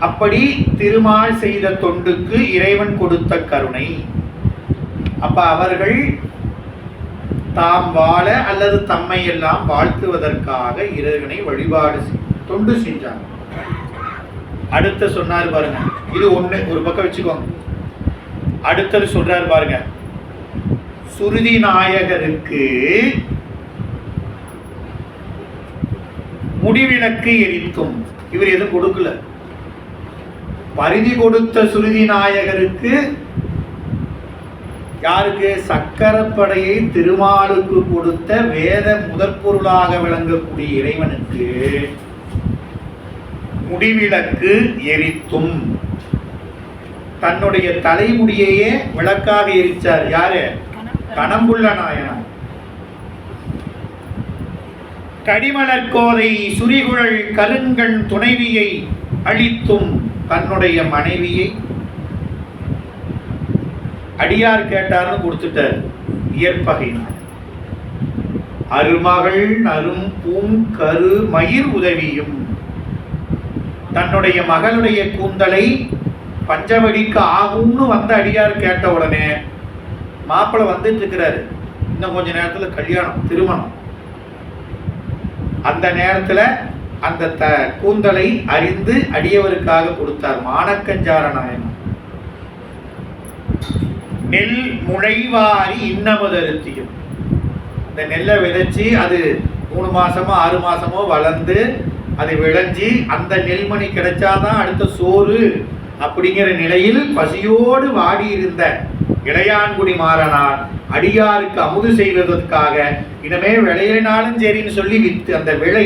அப்படி திருமால் செய்த தொண்டுக்கு இறைவன் கொடுத்த கருணை. அப்ப அவர்கள் தாம் வாழ அல்லது தம்மை எல்லாம் வாழ்த்துவதற்காக இறைவனை வழிபாடு தொண்டு செஞ்சாங்க. அடுத்து சொன்னார் பாருங்க, இது ஒண்ணு ஒரு பக்கம் வச்சுக்கோங்க. அடுத்தது சொல்றாரு பாருங்க, சுருதி நாயகருக்கு முடிவிளக்கு எரித்தும். இவர் எதுவும் கொடுக்கல. பரிதி கொடுத்த சுருதி நாயகருக்கு, யாருக்கு? சக்கரப்படையை திருமாலுக்கு கொடுத்த வேத முதற்பொருளாக விளங்கக்கூடிய இறைவனுக்கு முடிவிளக்கு எரித்தும். தன்னுடைய தலைமுடியையே விளக்காக எரிச்சார். யாரு? கணம்புள்ள நாயனார். கடிமலர்கோதை சுரிகுழல் கருங்கண் துணைவியை அழித்தும் தன்னுடைய மனைவியை அடியார் கேட்டார்னு கொடுத்துட்டார். இயற்பகையினார். அருமகள் நரும் பூம் கரு மயிர் உதவியும். தன்னுடைய மகளுடைய கூந்தலை பஞ்சவடிக்கு ஆகும்னு வந்த அடியார் கேட்ட உடனே மாப்பிள்ளை வந்துட்டு இருக்கிறாரு, இன்னும் கொஞ்ச நேரத்துல கல்யாணம், திருமணம். அந்த நேரத்துல அந்த கூந்தலை அறிந்து அடியவருக்காக கொடுத்தார். மானக்கஞ்சார நாயனார். நெல் முளைவாரி இன்னமுதருத்தியும். இந்த நெல்லை விதைச்சி அது 3 மாசமோ 6 மாசமோ வளர்ந்து அது விளைஞ்சி அந்த நெல்மணி கிடைச்சாதான் அடுத்த சோறு அப்படிங்கிற நிலையில் பசியோடு வாடி இருந்த இளையான்குடி மாறனார் அடியாருக்கு அமுது செய்வதற்காக இனிமே விளையினாலும் சரின்னு சொல்லி வித்து, அந்த விளை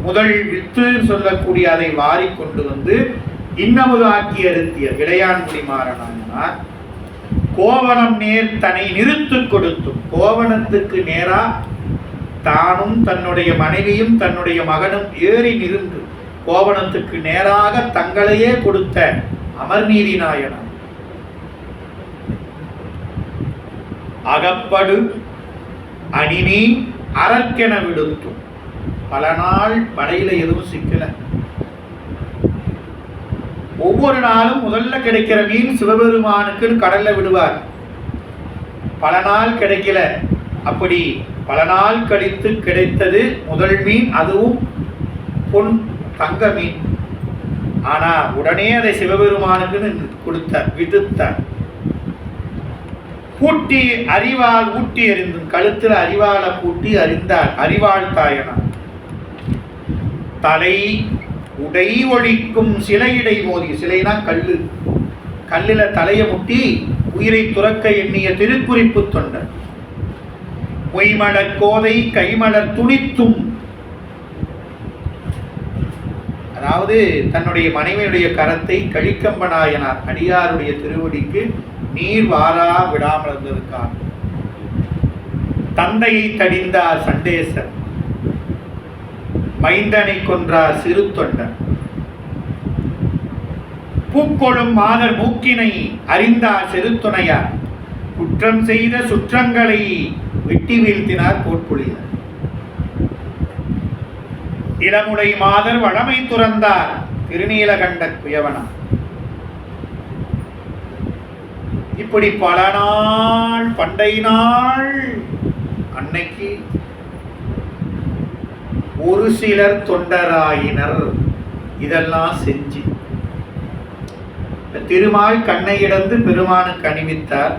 முதல் வித்து சொல்லக்கூடிய அதை வாரி கொண்டு வந்து இன்னமுது ஆக்கி அறுத்திய இளையான்குடி மாறனார் கோவணம் நேர் தன்னை நிறுத்து கொடுத்தும், கோவணத்துக்கு நேரா தானும் தன்னுடைய மனைவியும் தன்னுடைய மகனும் ஏறி நின்று கோவணத்துக்கு நேராக தங்களையே கொடுத்த அமர்நீதி நாயனார். அகப்படு அணிமீன் அரக்கென விடுத்தும், பல நாள் படையில எதுவும் சிக்கல. ஒவ்வொரு நாளும் முதல்ல கிடைக்கிற மீன் சிவபெருமானுக்கு கடல்ல விடுவார். பல நாள் கிடைக்கல. அப்படி பல நாள் கழித்து கிடைத்தது முதல் மீன், அதுவும் பொன் தங்க மீன். ஆனா உடனே அதை சிவபெருமானுக்கு கொடுத்தார், விடுத்தார். பூட்டி அறிவால் ஊட்டி எறிந்தும், கழுத்தில் அறிவால பூட்டி அறிந்தார் அறிவாள் தாயனார். தலை உடை ஒழிக்கும் சிலையிடை மோதி, சிலைனா கல்லு, கல்லில தலையை முட்டி உயிரை துறக்க எண்ணிய திருக்குறிப்பு தொண்டர். பொய்மலர் கோதை கைமலர் துணித்தும், அதாவது தன்னுடைய மனைவியுடைய கரத்தை கழிக்கம்பனாயனார் அடியாருடைய திருவடிக்கு நீர் வாரா விடாமல் இருந்ததுக்காக. தந்தையை தடிந்தார் சண்டேசர், மைந்தனை கொன்றார் சிறு தொண்டர். பூக்கொழும் மாதர் மூக்கினை அறிந்தார் செருத்துணையார், குற்றம் செய்த சுற்றங்களை வெட்டி வீழ்த்தினார் கோட்புலியார். இளமுலை மாதர் வளமை துறந்தார் திருநீலகண்ட குயவனார். இப்படி பல நாள் பண்டை நாள் அன்னைக்கு ஒரு சிலர் தொண்டராயினர். இதெல்லாம் செஞ்சு திருமால் கண்ணை இடந்து பெருமானுக்கு அணிவித்தார்.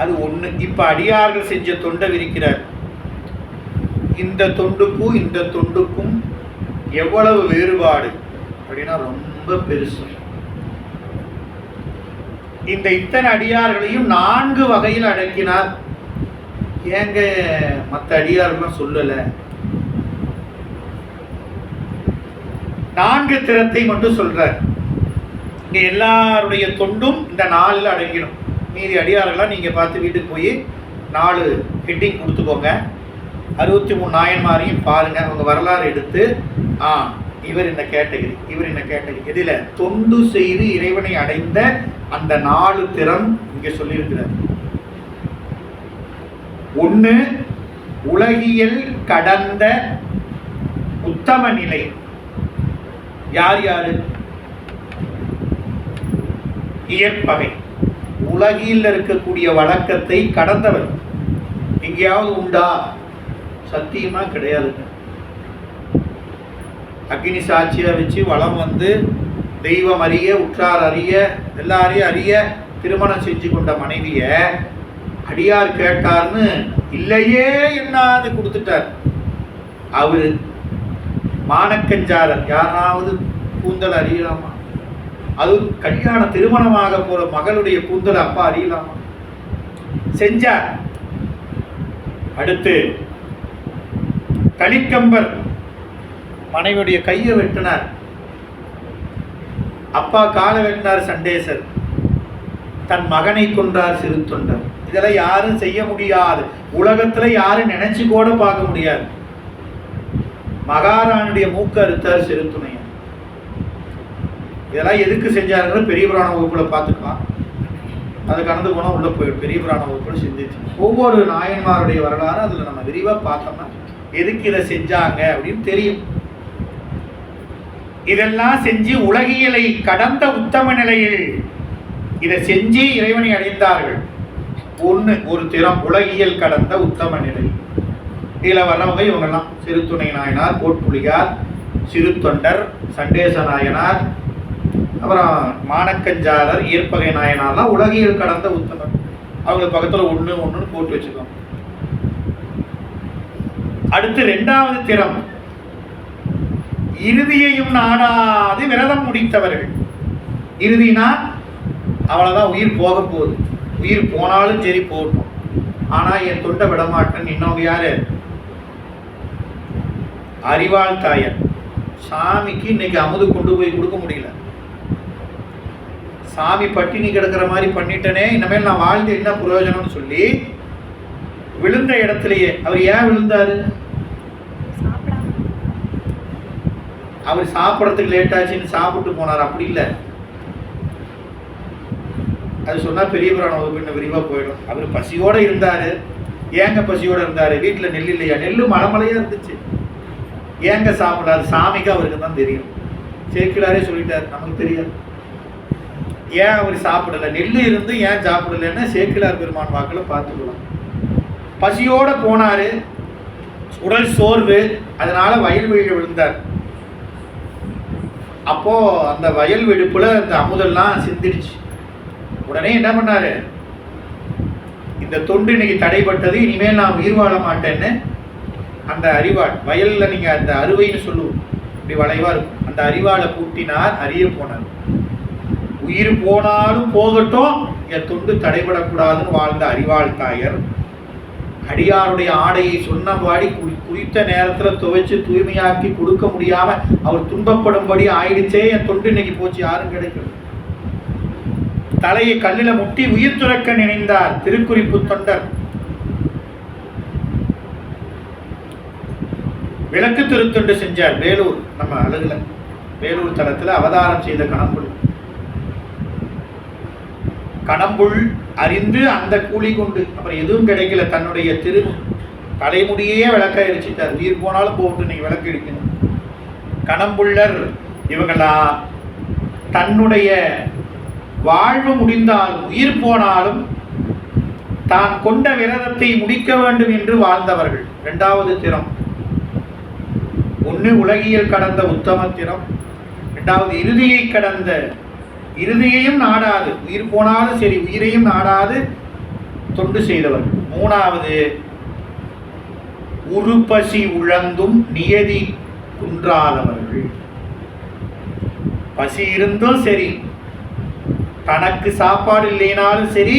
அது ஒண்ணு. இப்ப அடியார்கள் செஞ்ச தொண்டை விரிக்கிறார். இந்த தொண்டுக்கும் இந்த தொண்டுக்கும் எவ்வளவு வேறுபாடு அப்படின்னா ரொம்ப பெருசு. இந்த இத்தனை அடியார்களையும் 4 வகையில் அடக்கினார். ஏங்க மற்ற அடியார்களும் சொல்லல? 4 திறத்தை மட்டும் சொல்றார். இங்க எல்லாருடைய தொண்டும் இந்த 4 அடங்கிடும். மீதி அடியார்கள்லாம் நீங்க பார்த்து வீட்டுக்கு போய் 4 ஹெட்டிங் கொடுத்துக்கோங்க. 63 நாயன்மாரையும் பாருங்க, அவங்க வரலாறு எடுத்து இவர் இந்த கேட்டகரி, இவர் இந்த கேட்டகரி. இதில் தொண்டு செய்து இறைவனை அடைந்த அந்த 4 திறம் இங்க சொல்லியிருக்கிறார். 1 உலகியல் கடந்த உத்தம நிலை. யார் யாரு? இயற்பகை, உலகில் இருக்கக்கூடிய வழக்கத்தை கடந்தவர். எங்கேயாவது உண்டா? சத்தியமா கிடையாதுங்க. அக்னி சாட்சியா வச்சு வளம் வந்து தெய்வம் அறிய உற்றார் அறிய எல்லாரையும் அறிய திருமணம் செஞ்சு கொண்ட மனைவிய அடியார் கேட்டார்னு இல்லையே என்னாது கொடுத்துட்டார். அவரு மானக்கஞ்சாரர். யாராவது கூந்தல் அறியலாமா? அது கல்யாண திருமணமாக போற மகளுடைய கூந்தல் அப்பா அறியலாமா? செஞ்சார். அடுத்து கலிக்கம்பர் மனைவியுடைய கையை வெட்டினார். அப்பா காலை வெட்டினார் சண்டேசர். தன் மகனை கொன்றார் சிறு தொண்டர். இதெல்லாம் யாரும் செய்ய முடியாது. உலகத்துல யாரும் நினைச்சு கூட பார்க்க முடியாது. மகாராணுடைய மூக்க அறுத்தார் சிறு துணையர். இதெல்லாம் எதுக்கு செஞ்சாருங்கிற பெரிய புராண வகுப்புல பார்த்துக்கலாம். அது கடந்து போனால் உள்ள போயிடும். பெரிய புராண வகுப்புல சிந்திச்சு ஒவ்வொரு நாயன்மாருடைய வரலாறு அதுல நம்ம விரிவா பார்த்தோம்னா எதுக்கு இதை செஞ்சாங்க அப்படின்னு தெரியும். இதெல்லாம் செஞ்சு உலகியலை கடந்த உத்தம நிலையில் இதை செஞ்சு இறைவனை அடைந்தார்கள். ஒரு திறம் உலகியல் கடந்த உத்தம நிலை. இதுல வர்றவங்க இவங்கெல்லாம் சிறுத்துணை நாயனார், கோட்புலியார், சிறு தொண்டர், சண்டேச நாயனார், அப்புறம் மானக்கஞ்சாரர், இயற்பகை நாயனார்லாம் உலகியல் கடந்த உத்தமர். அவங்க பக்கத்துல ஒண்ணு போட்டு வச்சுக்கோங்க. அடுத்து 2வது திறம் இறுதியையும் நாடாது விரதம் முடித்தவர்கள். இறுதினா அவ்வளவுதான், உயிர் போக போகுது. உயிர் போனாலும் சரி போகட்டும், ஆனா என் தொண்டை விடமாட்டேன்னு இன்னொரு யாரு? அறிவாள் தாயர். சாமிக்கு இன்னைக்கு அமுது கொண்டு போய் கொடுக்க முடியல. சாமி பட்டினி கிடக்கிற மாதிரி பண்ணிட்டனே, இனிமேல் நான் வாழ்ந்து என்ன பிரயோஜனம்னு சொல்லி விழுந்த இடத்துலயே. அவர் ஏன் விழுந்தாரு? அவர் சாப்பிட்றதுக்கு லேட் ஆச்சுன்னு சாப்பிட்டு போனார். அப்படி இல்லை, அது சொன்னால் பெரிய புராணம் வகுப்பு விரிவாக போயிடும். அவர் பசியோடு இருந்தார். ஏங்க பசியோடு இருந்தார்? வீட்டில் நெல் இல்லையா? நெல் மலைமலையாக இருந்துச்சு. ஏங்க சாப்பிடாது? சாமிக்கு அவருக்கு தான் தெரியும். சேக்கிழாரே சொல்லிட்டார், நமக்கு தெரியாது. ஏன் அவர் சாப்பிடலை? நெல் இருந்து ஏன் சாப்பிடலைன்னு சேக்கிழார் பெருமான் வாக்கில் பார்த்துக்கலாம். பசியோடு போனார், உடல் சோர்வு, அதனால வயல்வெளியில் விழுந்தார். அப்போ அந்த வயல் வெடுப்புல அந்த அமுதெல்லாம் சிந்திடுச்சு. உடனே என்ன பண்ணாரு? இந்த தொண்டு இன்னைக்கு தடைப்பட்டது, இனிமேல் நான் உயிர் வாழ மாட்டேன்னு அந்த அரிவாள், வயல்ல நீங்க அந்த அறுவைன்னு சொல்லுவோம், இப்படி வளைவா இருக்கும், அந்த அரிவாளை பூட்டினார். அறிய போனார். உயிர் போனாலும் போகட்டும், என் தொண்டு தடைபடக்கூடாதுன்னு வாழ்ந்த அரிவாள் தாயர் அடியாருடைய ஆடையை சொன்னபடி குறித்த நேரத்தில் துவைச்சு தூய்மையாக்கி கொடுக்க முடியாம அவர் துன்பப்படும்படி ஆயிடுச்சே, என் தொண்டு இன்னைக்கு போச்சு, யாரும் கிடைக்கல. தலையை கல்லில முட்டி உயிர் துறக்க நினைந்தார் திருக்குறிப்பு தொண்டர். விளக்கு திருத்தொண்டு செஞ்சார். வேலூர், நம்ம அழகுல வேலூர் தலத்துல அவதாரம் செய்த கணம்புள் அறிந்து அந்த கூலி கொண்டு அப்புறம் எதுவும் கிடைக்கல. தன்னுடைய தலைமுடியே விளக்க எரிச்சிட்டார். உயிர் போனாலும் போட்டு இன்னைக்கு விளக்கு எடுக்கணும். கணம்புள்ளர் இவங்களா தன்னுடைய வாழ்வு முடிந்தாலும் உயிர் போனாலும் தான் கொண்ட விரதத்தை முடிக்க வேண்டும் என்று வாழ்ந்தவர்கள். இரண்டாவது திறம், ஒன்று உலகியல் கடந்த உத்தம திறம், இரண்டாவது இறுதியை கடந்த, இறுதியையும் நாடாது, உயிர் போனாலும் சரி உயிரையும் நாடாது தொண்டு செய்தவர்கள். மூணாவது உருப்பசி உழந்தும் நியதி குன்றாதவர்கள். பசி இருந்தும் சரி, தனக்கு சாப்பாடு இல்லைனாலும் சரி,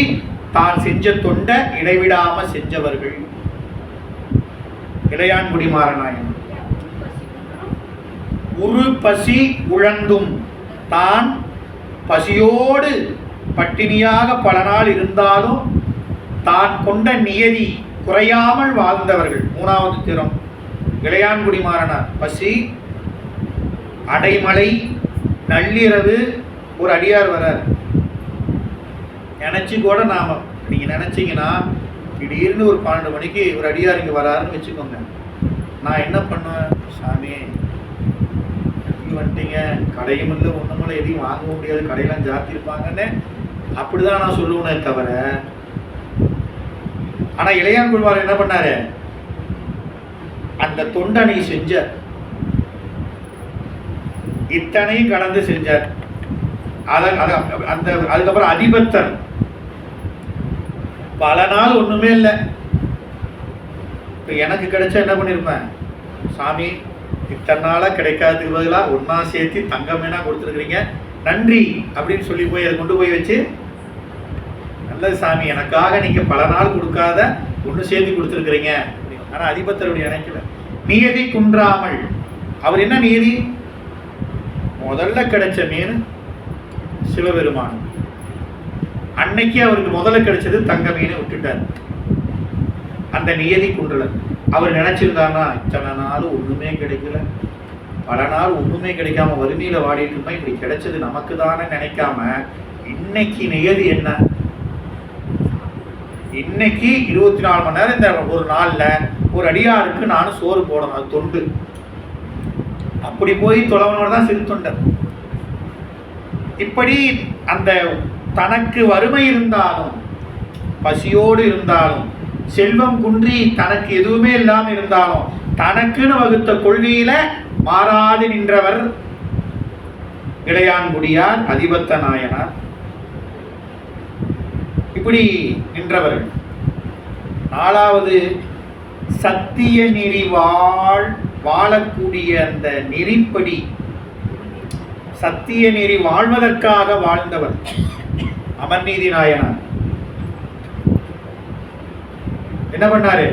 தான் செஞ்ச தொண்டை இடைவிடாம செஞ்சவர்கள். இளையான்குடி மாறநாயன் உரு பசி உழந்தும், தான் பசியோடு பட்டினியாக பல நாள் இருந்தாலும் தான் கொண்ட நியதி குறையாமல் வாழ்ந்தவர்கள். மூணாவது திறம் இளையான்குடி மாறனார். பசி, அடைமலை, நள்ளிரவு ஒரு அடியார் வரார். நினச்சி கூட நாம நீங்கள் நினச்சிங்கன்னா திடீர்னு ஒரு 12 மணிக்கு ஒரு அடியார் இங்கே வராருன்னு வச்சுக்கோங்க. நான் என்ன பண்ணுவேன்? சாமி வந்துட்டீங்க, கடையும் இல்லை ஒன்றும் இல்லை, எதையும் வாங்க முடியாது, கடையெல்லாம் ஜாத்திருப்பாங்கன்னு அப்படிதான் நான் சொல்லுவேனே தவிர. ஆனால் இளையான்குடிமார் என்ன பண்ணாரு? அந்த தொண்டனை செஞ்சார், இத்தனையும் கடந்து செஞ்சார். அதுக்கப்புறம் அதிபத்தர் பல நாள் ஒண்ணுமே இல்லை. இப்போ எனக்கு கிடைச்சா என்ன பண்ணிருப்பேன்? சாமி இத்தனை நாளாக கிடைக்காததுக்கு பதிலாக ஒன்றா சேர்த்து தங்கமேனா கொடுத்துருக்குறீங்க, நன்றி அப்படின்னு சொல்லி போய் அதை கொண்டு போய் வச்சு, நல்லது சாமி, எனக்காக நீங்கள் பல நாள் கொடுக்காத ஒன்று சேர்த்து கொடுத்துருக்குறீங்க. ஆனால் அதிபத்தருடைய நினைக்கல. நியதி குன்றாமல். அவர் என்ன நியதி? முதல்ல கிடைச்ச மீன் சிவபெருமான். அன்னைக்கு அவருக்கு முதல்ல கிடைச்சது தங்க மீனை விட்டுட்டார். அந்த நியதி குன்றல. அவர் நினைச்சிருந்தானா இத்தனை நாள் ஒண்ணுமே கிடைக்கல, பல நாள் ஒண்ணுமே கிடைக்காம வறுமையில வாடிட்டு இருந்தா இப்படி கிடைச்சது நமக்கு தானே நினைக்காம, இன்னைக்கு நியதி என்ன? இன்னைக்கு 24 மணி நேரம் இந்த ஒரு நாள்ல ஒரு அடியாருக்கு நானும் சோறு போடணும், அது தொண்டு. அப்படி போய் தொலைவனோட தான் சிறு தொண்டர். இப்படி அந்த தனக்கு வறுமை இருந்தாலும், பசியோடு இருந்தாலும், செல்வம் குன்றி தனக்கு எதுவுமே இல்லாமல் இருந்தாலும், தனக்குன்னு வகுத்த கொள்கையில மாறாது நின்றவர் இளையான்குடியார், அதிபத்த நாயனார். இப்படி நின்றவர்கள். நாலாவது சத்திய நெறி வாழக்கூடிய அந்த நெறிப்படி, சத்திய நெறி வாழ்வதற்காக வாழ்ந்தவர் அமர்நீதி நாயனார். என்ன பண்ணாரு?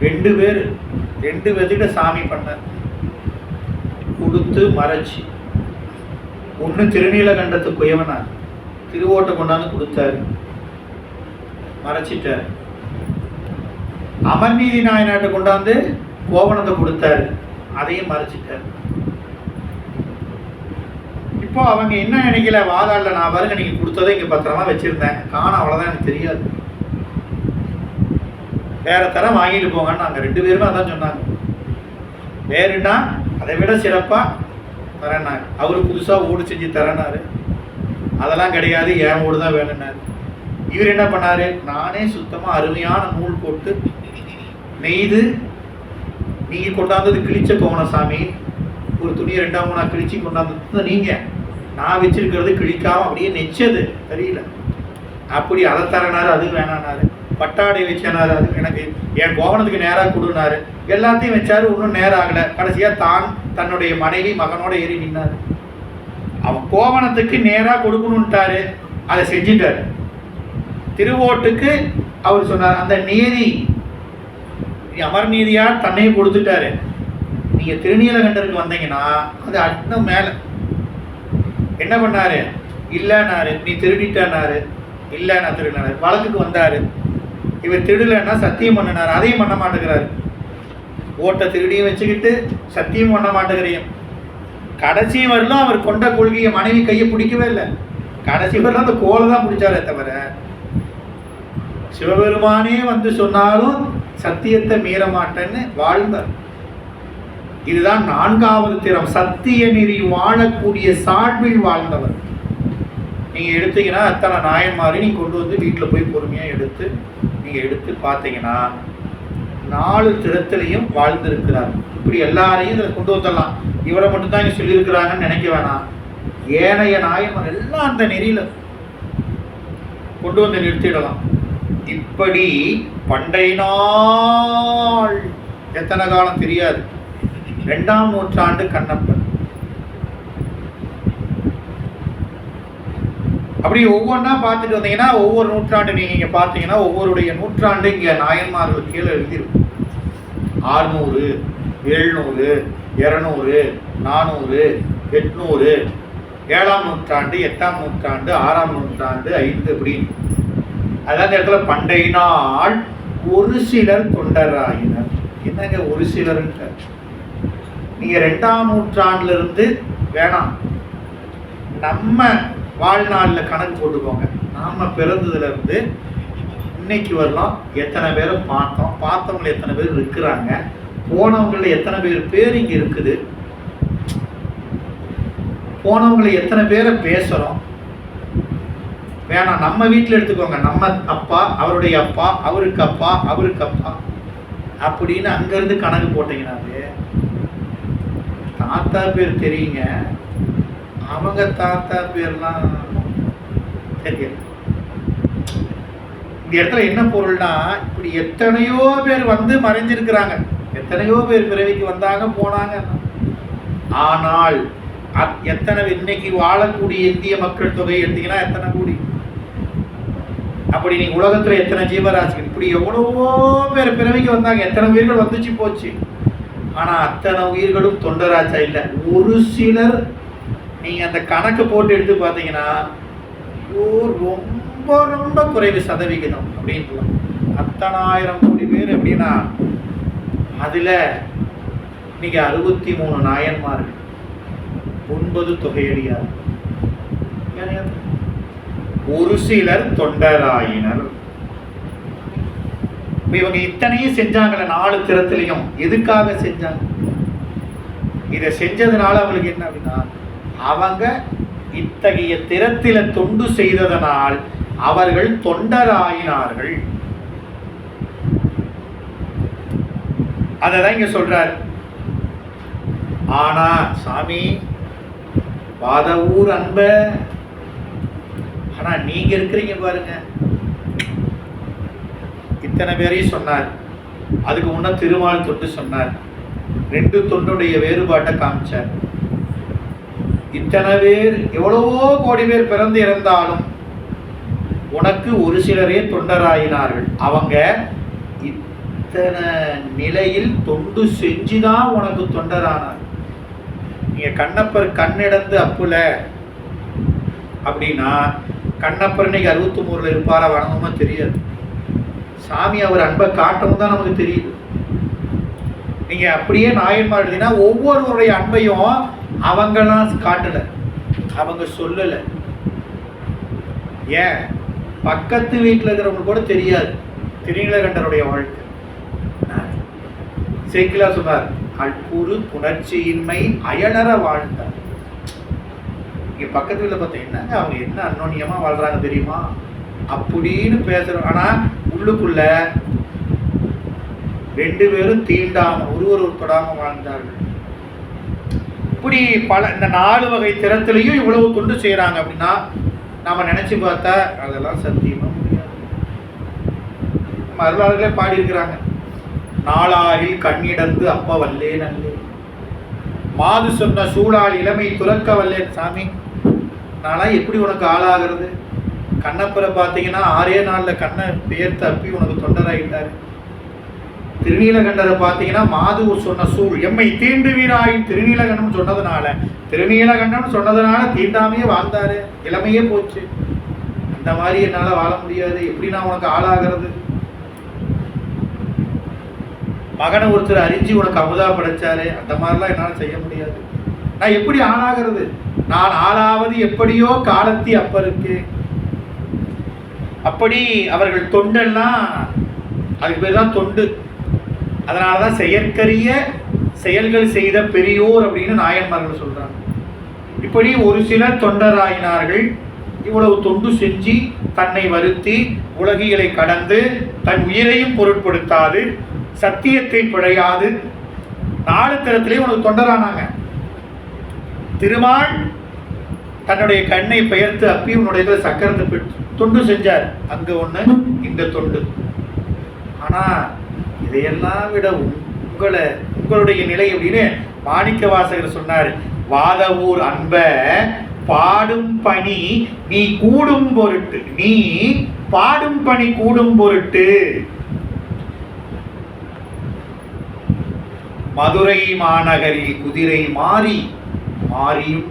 2 பேர் 2 பேர்த்துக்கிட்ட சாமி பண்ண கொடுத்து மறைச்சி, ஒன்று திருநீலகண்டத்து குயவனார் திருவோட்டை கொண்டாந்து கொடுத்தாரு, மறைச்சிட்டார். அமர்நீதி நாயனாட்ட கொண்டாந்து கோவணத்தை கொடுத்தாரு, அதையும் மறைச்சிட்டார். இப்போ அவங்க என்ன நினைக்கல, வாதாடல, நான் பாருங்க நீங்க கொடுத்ததை இங்க பத்திரமா வச்சிருந்தேன், காணோம், அவ்வளவுதான், எனக்கு தெரியாது, வேற தரம் வாங்கிட்டு போங்கன்னு நாங்க 2 பேருமே அதான் சொன்னாங்க. வேறுனா அதை விட சிறப்பா தரேன்னாரு. அவரு புதுசா ஓடு செஞ்சு தரேனாரு, அதெல்லாம் கிடையாது, என் ஓடு தான் வேணும்னாரு. இவர் என்ன பண்ணாரு, நானே சுத்தமா அருமையான நூல் போட்டு நெய்து, நீங்க கொண்டாந்தது கிழிச்ச கோவணம் சாமி, ஒரு துணியை 2ஆம் நான் கிழிச்சு கொண்டாந்து நீங்க, நான் வச்சிருக்கிறது கிழிக்காம அப்படியே நெச்சது தெரியல, அப்படி அதை தரனாரு, அது வேணானாரு. பட்டாடை வச்சனாரு, அது எனக்கு என் கோவணத்துக்கு நேராக கொடுனாரு. எல்லாத்தையும் வச்சாரு, ஒன்றும் நேரம் ஆகலை. கடைசியா தான் தன்னுடைய மனைவி மகனோட ஏறி நின்னாரு. அவன் கோவணத்துக்கு நேராக கொடுக்கணும்ட்டாரு, அதை செஞ்சிட்டாரு. திருவோட்டுக்கு அவர் சொன்னார், அந்த நீதி அமர்நீதியார் தன்னையும் கொடுத்துட்டாரு, நீங்க திருநீலகண்டருக்கு வந்தீங்கன்னா அது இன்னும் மேல. என்ன பண்ணாரு, இல்லைன்னாரு, நீ திருடிட்டாரு, இல்லை நான் திருடினாரு. வழக்குக்கு வந்தாரு, இவர் திருடலைன்னா சத்தியம் பண்ணினார், அதையும் பண்ண மாட்டேங்கிறாரு. ஓட்டை திருடியும் வச்சுக்கிட்டு சத்தியம் பண்ண மாட்டேங்கிறீங்க. கடைசி வரலும் அவர் கொண்ட கொள்கையை மனைவி கையை பிடிக்கவே இல்லை. கடைசி வரலும் அந்த கோலை தான் பிடிச்சாரே தவிர, சிவபெருமானே வந்து சொன்னாலும் சத்தியத்தை மீற மாட்டேன்னு வாழ்ந்தார். இதுதான் 4வது திறம், சத்திய நெறி வாழக்கூடிய சார்பில் வாழ்ந்தவர். நீங்க எடுத்தீங்கன்னா அத்தனை நாயன்மாரி நீங்க கொண்டு வந்து வீட்டில் போய் பொறுமையா எடுத்து நீங்க எடுத்து பார்த்தீங்கன்னா 4 திறத்திலையும் வாழ்ந்திருக்கிறார். இப்படி எல்லாரையும் இதில் கொண்டு வந்துடலாம். இவரை மட்டும்தான் இங்க சொல்லியிருக்கிறாங்கன்னு நினைக்க வேணாம். ஏனைய நாயன்மார் எல்லாம் அந்த நெறியில கொண்டு வந்து நிறுத்திடலாம். இப்படி பண்டைய நாள், எத்தனை காலம் தெரியாது, 2ஆம் நூற்றாண்டு கண்ணப்பன். அப்படி ஒவ்வொன்றா பார்த்துட்டு வந்தீங்கன்னா ஒவ்வொரு நூற்றாண்டு நீங்க பார்த்தீங்கன்னா ஒவ்வொருடைய நூற்றாண்டு இங்க நாயன்மார்கள் கீழே எழுதியிருக்கும். 600, 700, 200, 400, 800, 7ஆம் நூற்றாண்டு, 8ஆம் நூற்றாண்டு, 6ஆம் நூற்றாண்டு, 5 அப்படின்னு. அதாவது இடத்துல பண்டைய நாள் ஒரு சிலர் தொண்டராயினர். என்னங்க ஒரு சிலர், நீங்க 2ஆம் நூற்றாண்டுல இருந்து வேணாம், நம்ம வாழ்நாளில் கணக்கு போட்டுக்கோங்க. நாம பிறந்ததுல இருந்து இன்னைக்கு வரலாம் எத்தனை பேரை பார்த்தோம், பார்த்தவங்க எத்தனை பேர் இருக்கிறாங்க, போனவங்கள எத்தனை பேர் இங்க இருக்குது, போனவங்களை எத்தனை பேரை பேசுறோம். வேணாம், நம்ம வீட்டில் எடுத்துக்கோங்க, நம்ம அப்பா, அவருடைய அப்பா, அவருக்கு அப்பா, அவருக்கு அப்பா அப்படின்னு அங்கிருந்து கணக்கு போட்டீங்கன்னாவே தாத்தா பேர் தெரியுங்க, அவங்க தாத்தா பேர்லாம் தெரியாது. இந்த இடத்துல என்ன பொருள்னா, இப்படி எத்தனையோ பேர் வந்து மறைஞ்சிருக்கிறாங்க, எத்தனையோ பேர் பிறவிக்கு வந்தாங்க போனாங்க. ஆனால் எத்தனை இன்னைக்கு வாழக்கூடிய இந்திய மக்கள் தொகை எடுத்தீங்கன்னா எத்தனை கோடி? அப்படி நீங்க உலகத்துல எத்தனை ஜீவராசிகள், இப்படி எவ்வளவோ பேர் பிறவிக்கு வந்தாங்க, எத்தனை உயிர்கள் வந்துச்சு போச்சு. ஆனா அத்தனை உயிர்களும் தொண்டராச்சா இல்லை. ஒரு சிலர் நீங்க அந்த கணக்கு போட்டு எடுத்து பார்த்தீங்கன்னா ரொம்ப ரொம்ப குறைவு சதவிகிதம் அப்படின்னு. அத்தனை 1000 கோடி பேர் அப்படின்னா அதுல இன்னைக்கு 63 நாயன்மார்கள், 9 தொகையடியார், ஒரு சிலர் தொண்டராயினர். இவங்க இத்தனையும் செஞ்சாங்கல்ல 4 திறத்திலையும், எதுக்காக செஞ்சாங்க? இதை செஞ்சதுனால அவங்களுக்கு என்ன அப்படின்னா, அவங்க இத்தகைய திறத்தில தொண்டு செய்ததனால் அவர்கள் தொண்டராயினார்கள். அததான் இங்க சொல்றார். ஆனா சாமி வாதவூர் அன்ப, ஆனா நீங்க இருக்கிறீங்க பாருங்க, இத்தனை பேரையும் சொன்னார். அதுக்கு முன்ன திருமால் தொண்டு சொன்னார், 2 தொண்டுடைய வேறுபாட்டை காமிச்சார். இத்தனை பேர், எவ்வளவோ கோடி பேர் பிறந்து இறந்தாலும் உனக்கு ஒரு சிலரே தொண்டராயினார்கள். அவங்க இத்தனை நிலையில் தொண்டு செஞ்சுதான் உனக்கு தொண்டரானார். நீங்க கண்ணப்பர் கண்ணிடந்து அப்புல அப்படின்னா கண்ணப்பர் இன்னைக்கு 63 இருப்பாரா வணங்கமா தெரியாது. சாமி அவர் அன்பை காட்டவும் தான் நமக்கு தெரியுது. நீங்க அப்படியே நாயன்மார் எழுதினா ஒவ்வொருவருடைய அன்பையும் அவங்கெல்லாம் காட்டல, அவங்க சொல்லல. ஏன் பக்கத்து வீட்டில் இருக்கிறவங்க கூட தெரியாது திருநீலகண்டருடைய வாழ்க்கை. சேக்கிலா சொன்னார், அற்புறு புணர்ச்சியின்மை அயலற வாழ்ந்தார். இங்க பக்கத்து வீட்டில் பார்த்தீங்கன்னா அவங்க என்ன அன்னோன்யமா வாழ்றாங்க தெரியுமா அப்படின்னு பேசுறோம். ஆனா உள்ளுக்குள்ள 2 பேரும் தீண்டாம ஒருவர் தொடாம வாழ்ந்தார்கள். இப்படி பல இந்த 4 வகை திறத்திலையும் இவ்வளவு தொண்டு செய்யறாங்க அப்படின்னா நாம நினைச்சு பார்த்தா அதெல்லாம் சத்தியமா முடியாது. நம்ம அருளாளர்களே பாடி இருக்கிறாங்க, நாளாரில் கண்ணிடந்து அப்ப வல்லே நல்லே, மாது சொன்ன சூழால் இளமை துறக்க வல்லேன். சாமி நான்லாம் எப்படி உனக்கு ஆளாகிறது? கண்ணப்பரை பார்த்தீங்கன்னா 6 நாளில் கண்ணை பெயர்த்து அப்பி உனக்கு தொண்டராகிட்டாரு. திருநீலகண்டரை பார்த்தீங்கன்னா மாது சொன்ன சூழ் எம்மை தீண்டு வீராயின் திருநீலகண்டம் சொன்னதுனால தீண்டாமையே வாழ்ந்தாரு, இளமையே போச்சு. அந்த மாதிரி என்னால வாழ முடியாது, எப்படி நான் உனக்கு ஆளாகிறது? மகனை ஒருத்தர் அறிஞ்சு உனக்கு அமுதா படைச்சாரு, அந்த மாதிரிலாம் என்னால் செய்ய முடியாது. நான் எப்படி ஆளாகிறது? நான் ஆளாவது எப்படியோ காலத்தி அப்பருக்கு. அப்படி அவர்கள் தொண்டெல்லாம் அதுக்கு பேர் தான் தொண்டு. அதனாலதான் செயற்கரிய செயல்கள் செய்த பெரியோர் அப்படின்னு நாயன்மார்கள் சொல்றாங்க. இப்படி ஒரு சிலர் தொண்டராயினார்கள். இவ்வளவு தொண்டு செஞ்சு தன்னை வருத்தி உலகியலை கடந்து தன் உயிரையும் பொருட்படுத்தாது சத்தியத்தை பிழையாது 4 தரத்திலே உனக்கு தொண்டரானாங்க. திருமால் தன்னுடைய கண்ணை பெயர்த்து அப்பி உன்னுடைய சக்கரத்தை தொண்டு செஞ்சார். அங்க ஒண்ணு இந்த தொண்டு. ஆனா இதையெல்லாம் விட உங்களுடைய நிலை அப்படின்னு மாணிக்க வாசகர் சொன்னார், வாதவூர் அன்ப பாடும் பணி நீ கூடும் பொருட்டு, நீ பாடும் பணி கூடும் பொருட்டு. மதுரை மாநகரில் குதிரை மாறியும்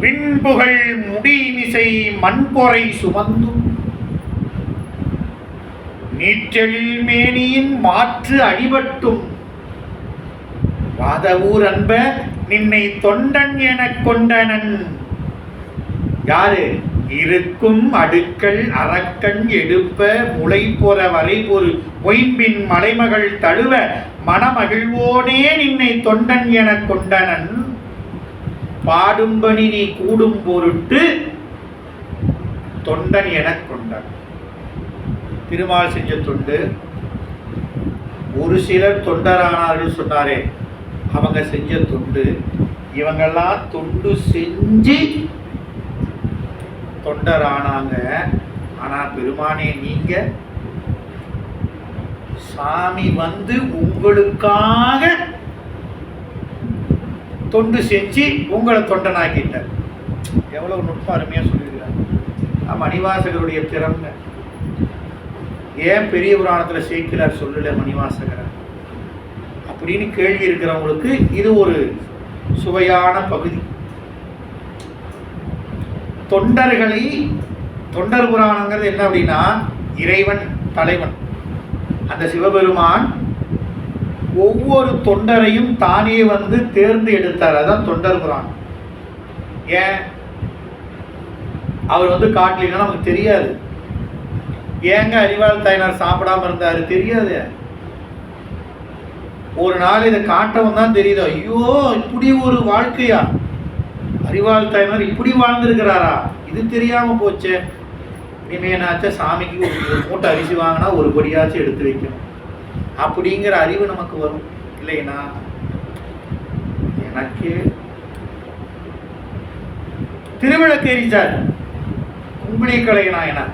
விண்புகழ் முடிமிசை மண்பொறை சுமந்தும் நீற்றலில் மேனியின் மாற்று அடிபட்டும் வாதவூர் அன்ப நின்னை தொண்டன் எனக் கொண்டனன். யாரு? இருக்கும் அடுக்கள் அரக்கன் எடுப்ப முளை பொற வரை ஒரு ஒய்பின் மலைமகள் தழுவ மனமகிழ்வோனே நின்னை தொண்டன் எனக் கொண்டனன். பாடும்பணி நீ கூடும் பொருட்டு தொண்டன் எனக் கொண்டான். திருமால் செஞ்ச தொண்டு. ஒரு சிலர் தொண்டரானார்கள் சொன்னாரே, அவங்க செஞ்ச தொண்டு. இவங்கெல்லாம் தொண்டு செஞ்சு தொண்டரானாங்க. ஆனா பெருமானே நீங்க சாமி வந்து உங்களுக்காக தொண்டு செஞ்சு உங்களை தொண்டனாக்கிட்டார். எவ்வளவு நுட்பம் அருமையா சொல்லியிருக்கிறார். மணிவாசகருடைய திறமை. ஏன் பெரிய புராணத்துல சேர்க்கிறார் சொல்லல மணிவாசகர் அப்படின்னு கேள்வி இருக்கிறவங்களுக்கு இது ஒரு சுவையான பகுதி. தொண்டர்களை, தொண்டர் புராணங்கிறது என்ன அப்படின்னா இறைவன் தலைவன். அந்த சிவபெருமான் ஒவ்வொரு தொண்டரையும் தானே வந்து தேர்ந்து எடுத்தார். அதான் தொண்டர் புராணம். ஏன் அவர் வந்து காட்டலினா நமக்கு தெரியாது. ஏங்க அறிவாள் தாயினார் சாப்பிடாம இருந்தாரு தெரியாது. ஒரு நாள் இதை காட்டவும் தான் தெரியுது. ஐயோ இப்படி ஒரு வாழ்க்கையா, அறிவாள் தாயினார் இப்படி வாழ்ந்திருக்கிறாரா, இது தெரியாம போச்சே. இனிமேனாச்சா சாமிக்கு ஒரு மூட்டை அரிசி வாங்கினா ஒரு பொடியாச்சும் எடுத்து வைக்கணும் அப்படிங்கிற அறிவு நமக்கு வரும் இல்லைன்னா. எனக்கு திருவிழக்கு எரிச்சார் கும்பிளிக்கலை நாயனார்.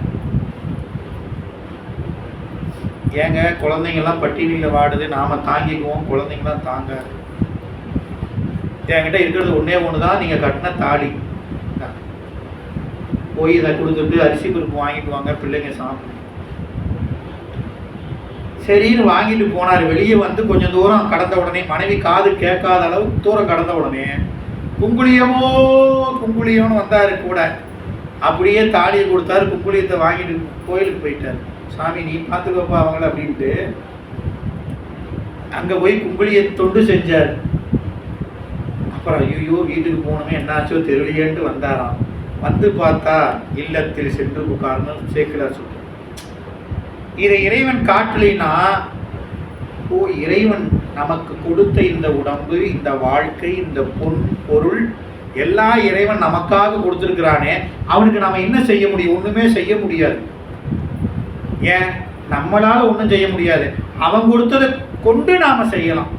ஏங்க குழந்தைங்கள்லாம் பட்டினியில் வாடுது, நாம தாங்கிக்குவோம், குழந்தைங்களாம் தாங்க. என்கிட்ட இருக்கிறது ஒன்று தான், நீங்கள் கட்டின தாலி. போய் இதை கொடுத்துட்டு அரிசி பருப்பு வாங்கிட்டு வாங்க, பிள்ளைங்க சாப்பிடும். சரின்னு வாங்கிட்டு போனார். வெளியே வந்து கொஞ்சம் தூரம் கடந்த உடனே, மனைவி காது கேட்காத அளவுக்கு தூரம் கடந்த உடனே குங்குளியம்னு வந்தாரு கூட. அப்படியே தாலியை கொடுத்தாரு, குங்குளியத்தை வாங்கிட்டு கோயிலுக்கு போயிட்டார். சாமி நீ பார்த்துக்கப்பா அவங்கள அப்படின்ட்டு அங்கே போய் குங்குளிய தொண்டு செஞ்சார். அப்புறம் ஐயோ வீட்டுக்கு போகணுமே என்னாச்சோ தெரியலையேன்ட்டு வந்தாராம். வந்து பார்த்தா இல்லத்தில் சென்று உட்கார்ந்து சேக்கிலார் சொல்றார். இதை இறைவன் காட்டலைன்னா, ஓ இறைவன் நமக்கு கொடுத்த இந்த உடம்பு, இந்த வாழ்க்கை, இந்த பொருள் எல்லா இறைவன் நமக்காக கொடுத்துருக்கிறானே, அவனுக்கு நாம என்ன செய்ய முடியும்? ஒண்ணுமே செய்ய முடியாது. ஏன்? நம்மளால ஒன்றும் செய்ய முடியாது. அவன் கொடுத்ததை கொண்டு நாம செய்யலாம்.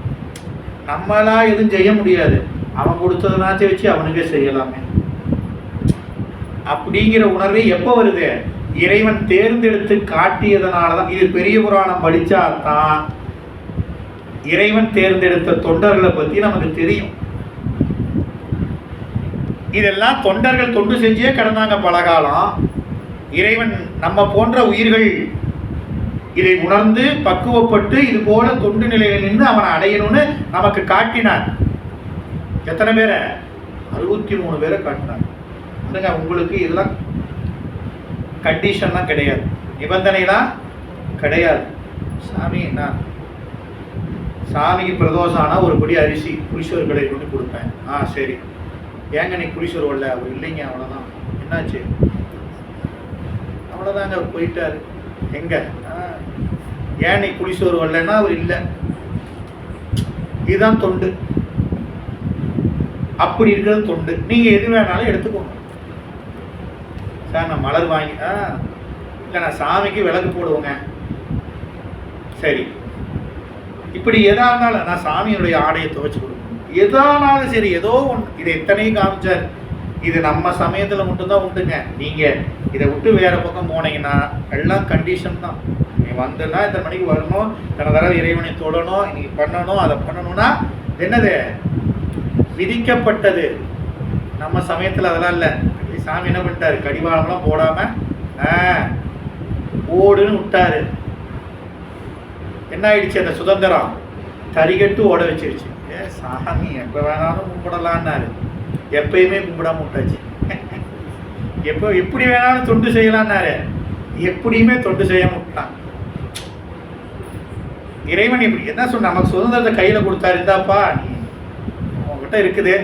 நம்மளா எதுவும் செய்ய முடியாது. அவன் கொடுத்ததுனாச்சும் வச்சு அவனுக்கே செய்யலாமே அப்படிங்கிற உணர்வு எப்போ வருது? இறைவன் தேர்ந்தெடுத்து காட்டியதனாலதான். இது பெரிய புராணம் படிச்சாதான் இறைவன் தேர்ந்தெடுத்த தொண்டர்களை பத்தி நமக்கு தெரியும். இதெல்லாம் தொண்டர்கள் தொண்டு செஞ்சே கடந்தாங்க பலகாலம். இறைவன் நம்ம போன்ற உயிர்கள் இதை உணர்ந்து பக்குவப்பட்டு இது போல தொண்டு நிலையில் நின்று அவனை அடையணும்னு நமக்கு காட்டினார். எத்தனை பேரை? 63 பேரை காட்டினார். அதுங்க உங்களுக்கு இதெல்லாம் கண்டிஷன்லாம் கிடையாது, நிபந்தனைலாம் கிடையாது. சாமி நான் சாமிக்கு பிரதோஷம் ஆனால் ஒரு படி அரிசி புளிசோறு கடை கொண்டு கொடுப்பேன். சரி, ஏங்க நீ புளிசோறு வரல? அவர் இல்லைங்க, அவ்வளோதான். என்னாச்சு? அவ்வளோதாங்க, அவர் போயிட்டார். எங்க? ஏன் நீ புளிசோறு வரலன்னா அவர் இல்லை. இதுதான் தொண்டு. அப்படி இருக்கிறது தொண்டு. நீங்கள் எது வேணாலும் எடுத்துக்கோங்க. சார் நான் மலர் வாங்கி இல்லை நான் சாமிக்கு விளக்கு போடுவோங்க. சரி, இப்படி எதா இருந்தாலும் நான் சாமியுடைய ஆடையை துவைச்சு கொடுப்பேன். எதானாலும் சரி, ஏதோ ஒன்று. இதை எத்தனையும் காமிச்சார். இது நம்ம சமயத்தில் மட்டும்தான் உண்டுங்க. நீங்கள் இதை விட்டு வேறு பக்கம் போனீங்கன்னா எல்லாம் கண்டிஷன் தான். நீ வந்தனா இத்தனை மணிக்கு வரணும், இத்தனை தடவை இறைவனை தொடணும், இன்னைக்கு பண்ணணும், அதை பண்ணணும்னா என்னது விதிக்கப்பட்டது. நம்ம சமயத்தில் அதெல்லாம் இல்லை. சாமி என்ன பண்ணிட்டாரு? கடிவாளம்லாம் போடாமல் ஓடுன்னு விட்டாரு. என்ன ஆயிடுச்சு? அந்த சுதந்திரம் தறிகட்டு ஓட வச்சிருச்சு. சாமி எப்போ வேணாலும் கும்பிடலான்னாரு. எப்பயுமே கும்பிடாம விட்டாச்சு. எப்படி வேணாலும் தொண்டு செய்யலான்னாரு. எப்படியுமே தொண்டு செய்யாம விட்டான். இறைவன் இப்படி என்ன சொன்ன? நமக்கு சுதந்திரத்தை கையில் கொடுத்தாரு. இருந்தாப்பா நீ உங்ககிட்ட இருக்குது,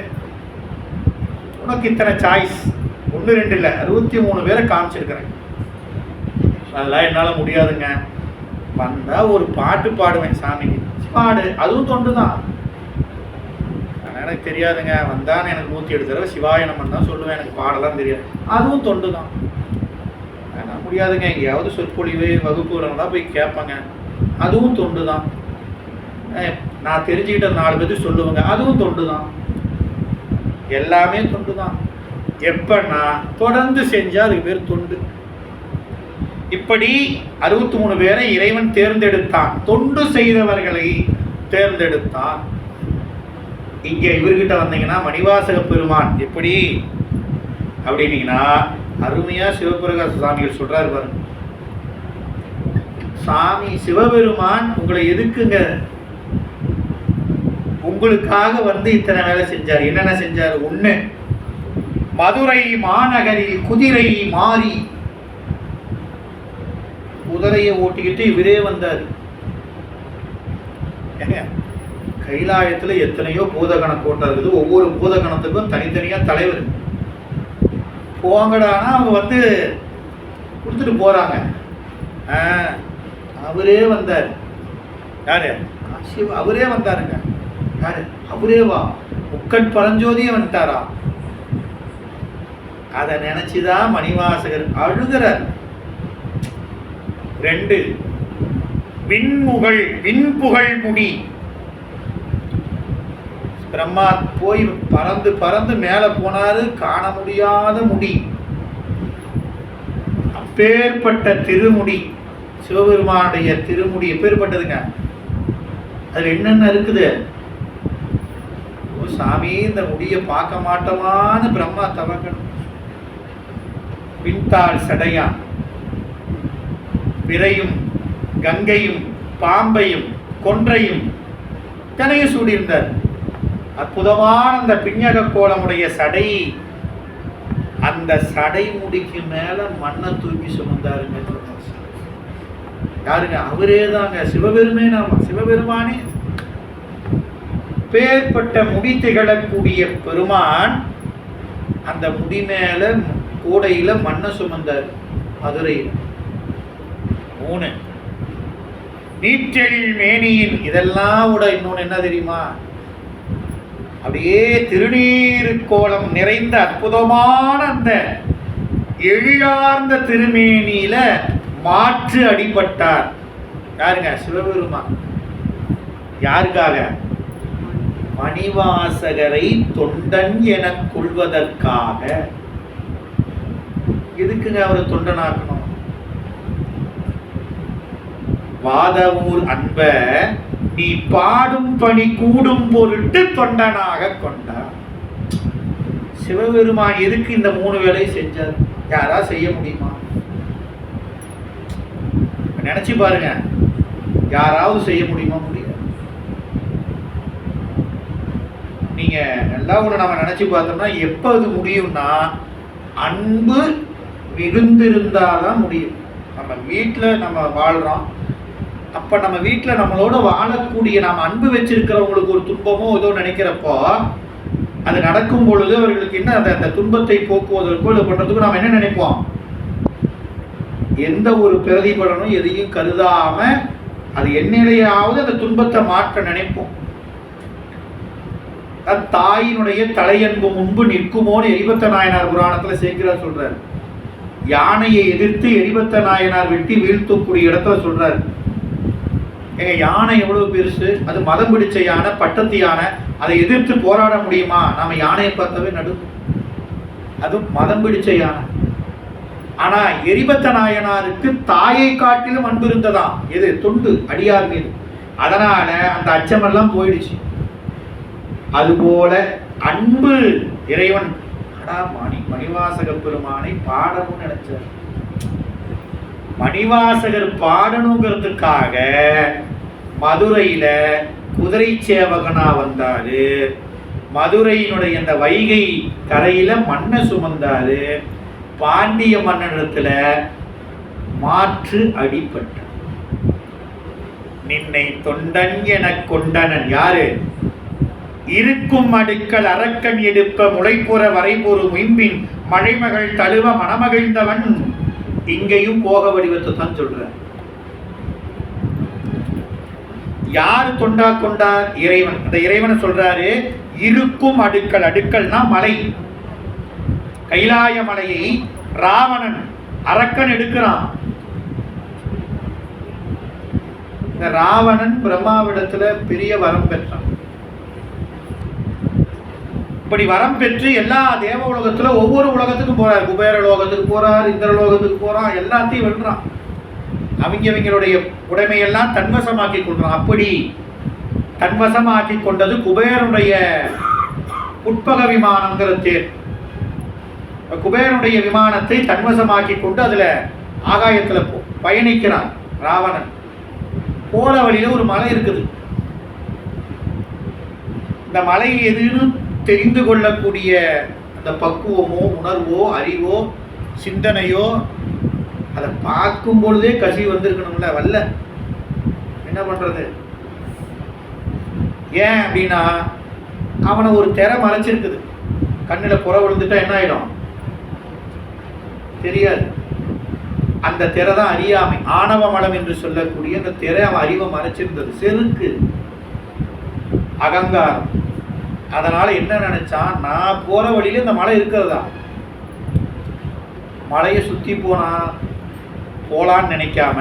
உனக்கு இத்தனை சாய்ஸ். 1 2 இல்லை, 63 பேரை காமிச்சிருக்கிறேன். அதெல்லாம் என்னால் முடியாதுங்க. வந்தால் ஒரு பாட்டு பாடுவேன் சாமிக்கு. பாடு, அதுவும் தொண்டு தான். எனக்கு தெரியாதுங்க. வந்தான்னு எனக்கு 108 தடவை சிவாய நமன் தான் சொல்லுவேன். எனக்கு பாடலாம் தெரியாது. அதுவும் தொண்டு தான். நான் முடியாதுங்க. எங்கேயாவது சொற்பொழிவு வகுப்புலாம் போய் கேட்பாங்க. அதுவும் தொண்டு தான். நான் தெரிஞ்சுக்கிட்ட 4 பேருக்கு சொல்லுவேங்க. அதுவும் தொண்டு தான். எல்லாமே தொண்டு தான். எப்பன்னா தொடர்ந்து செஞ்சா அதுக்கு பேர் தொண்டு. இப்படி 63 பேரை இறைவன் தேர்ந்தெடுத்தான். தொண்டு செய்தவர்களை தேர்ந்தெடுத்தான். இங்க இவர்கிட்ட வந்தீங்கன்னா மணிவாசக பெருமான் எப்படி அப்படின்னீங்கன்னா அருமையா சிவபிரகாச சாமிகள் சொல்றாரு பாருங்க. சாமி சிவபெருமான் உங்களை எதுக்குங்க? உங்களுக்காக வந்து இத்தனை வேலை செஞ்சார். என்னென்ன செஞ்சார்? 1, மதுரை மாநகரில் குதிரை மாறி குதிரையை ஓட்டிக்கிட்டு இவரே வந்தார். கைலாயத்தில் எத்தனையோ பூதகண கோட்டை இருக்குது. ஒவ்வொரு பூதகணத்துக்கும் தனித்தனியா தலைவர். போங்கடானா அவங்க வந்து கொடுத்துட்டு போறாங்க. அவரே வந்தார். யாரு? சிவ. அவரே வந்தாருங்க. யாரு? அவரே வா. முக்கட் பரஞ்சோதியே வந்துட்டாரா? அதை நினைச்சுதான் மணிவாசகர் அழுகிறார். 2, விண்புகழ் முடி. பிரம்மா போய் பறந்து பறந்து மேல போனாரு. காண முடியாத முடி. அப்பேற்பட்ட திருமுடி சிவபெருமானுடைய திருமுடி எப்பேற்பட்டதுங்க. அதுல என்னென்ன இருக்குது? சாமி இந்த முடியை பார்க்க மாட்டோமான்னு பிரம்மா தவக்கணும். பின்தாள் சடையான், பிறையும் கங்கையும் பாம்பையும் கொன்றையும் தனையும் சூடியிருந்தார். அற்புதமான அந்த பிஞக கோலமுடைய சடை, அந்த சடை முடிக்கு மேல மண்ணை தூக்கி சுமந்தாருங்க. யாருங்க? அவரே தாங்க, சிவபெருமானே. பேர்பட்ட முடி திகழக்கூடிய பெருமான் அந்த முடி மேல கூடையில மண்ணை சுமந்தார். மதுரையில் 3 நீற்றெழில் மேனியின். இதெல்லாம் விட இன்னொன்னு என்ன தெரியுமா? அப்படியே திருநீரு கோலம் நிறைந்த அற்புதமான அந்த எழிலார்ந்த திருமேனியில மாற்று அடிபட்டார். யாருங்க? சிவபெருமான். யாருக்காக? மணிவாசகரை தொண்டன் என கொள்வதற்காக. எதுக்குங்க அவர் தொண்டனாக்கணும்? வாதவூர் அன்ப நீ பாடும் பணி கூடும் பொருட்டு தொண்டனாக கொண்டார். சிவபெருமான் எதுக்கு இந்த 3 வேலையை செஞ்சார்? யாரா செய்ய முடியுமா? நினைச்சு பாருங்க, யாராவது செய்ய முடியுமா? முடியாது. நீங்க நல்லா ஒண்ணு நம்ம நினைச்சு பார்த்தோம்னா எப்ப அது முடியும்னா, அன்பு மிகுந்திருந்தாதான் முடியும். நம்ம வீட்டுல நம்ம வாழ்றோம், அப்ப நம்ம வீட்டுல நம்மளோட வாழக்கூடிய நாம் அன்பு வச்சிருக்கிறவங்களுக்கு ஒரு துன்பமோ ஏதோ நினைக்கிறப்போ அது நடக்கும் பொழுது அவர்களுக்கு என்ன அந்த துன்பத்தை போக்குவதற்கோ இல்லை பண்றதுக்கோ நாம் என்ன நினைப்போம்? எந்த ஒரு பிரதிபலனும் எதையும் கருதாம அது என்னிடையாவது அந்த துன்பத்தை மாற்ற நினைப்போம். தாயினுடைய தலையன்பு முன்பு நிற்குமோன்னு எரிபத்த நாயனார் புராணத்துல சேர்க்கிறார் சொல்றாரு. யானையை எதிர்த்து எரிபத்த நாயனார் வெட்டி வீழ்த்தக்கூடிய இடத்துல சொல்றாரு. எங்க யானை எவ்வளவு பெருசு, அது மதம் பிடிச்ச யானை, பட்டத்து யானை, அதை எதிர்த்து போராட முடியுமா? நாம யானையை பார்த்தாவே நடுக்கும். அது மதம் பிடிச்ச யானை. ஆனா எரிபத்த நாயனாருக்கு தாயை காட்டிலும் அன்பு இருந்ததாம். எது? தொண்டு, அடியார் மீது. அதனால அந்த அச்சமெல்லாம் போயிடுச்சு. அதுபோல அன்பு இறைவன் மணிவாசக பெருமானை பாடணும்னு நினைச்சார். மணிவாசகர் பாடணுங்கிறதுக்காக மதுரையில குதிரை சேவகனா வந்தாரு. மதுரையினுடைய அந்த வைகை கரையில மண்ணை சுமந்தாரு. பாண்டிய மன்னனிடத்துல மாற்று அடிபட்டார். நின்னை தொண்டன் என கொண்டனன். யாரு? இருக்கும் அடுக்கள் அரக்கன் எடுப்ப முளைப்புற வரைபொரு முயம்பின் மழைமகள் தழுவ மணமகிழ்ந்தவன். இங்கேயும் போக வடிவத்தை தான் சொல்ற. யாரு தொண்டா கொண்டார்? இறைவன். அந்த இறைவனை சொல்றாரு இருக்கும் அடுக்கள். அடுக்கள்னா மலை. கைலாய மலையை ராவணன் அரக்கன் எடுக்கிறான். இந்த ராவணன் பிரம்மாவிடத்துல பெரிய வரம் பெற்றான். இப்படி வரம் பெற்று எல்லா தேவ உலகத்துல ஒவ்வொரு உலகத்துக்கும் போறார். குபேர லோகத்துக்கு போறார், இந்திர லோகத்துக்கு போறான், எல்லாத்தையும் வெல்றான். அவங்களுடைய உடைமையெல்லாம் தன்வசமாக்கி கொள்றான். அப்படி தன்வசமாக்கி கொண்டது குபேரனுடைய உட்பக விமானங்கிற தேர். குபேரனுடைய விமானத்தை தன்வசமாக்கி கொண்டு அதுல ஆகாயத்துல பயணிக்கிறான் ராவணன். போற வழியில ஒரு மலை இருக்குது. இந்த மலை எதுன்னு தெரிந்து கொள்ளக்கூடிய அந்த பக்குவமோ உணர்வோ அறிவோ சிந்தனையோ அதை பார்க்கும் பொழுதே கசி வந்திருக்கணும்ல. வரல. என்ன பண்றது? ஏன் அப்படின்னா அவனை ஒரு திரை மறைச்சிருக்குது. கண்ணில் புற விழுந்துட்டா என்ன ஆயிடும் தெரியாது. அந்த திரை தான் அறியாமை, ஆணவ மலம் என்று சொல்லக்கூடிய அந்த திரை அவன் அறிவை மறைச்சிருந்தது. செருக்கு, அகங்காரம். அதனால என்ன நினைச்சான், நான் போற வழியில இந்த மலை இருக்கிறதா, மலையை சுத்தி போலான்னு நினைக்காம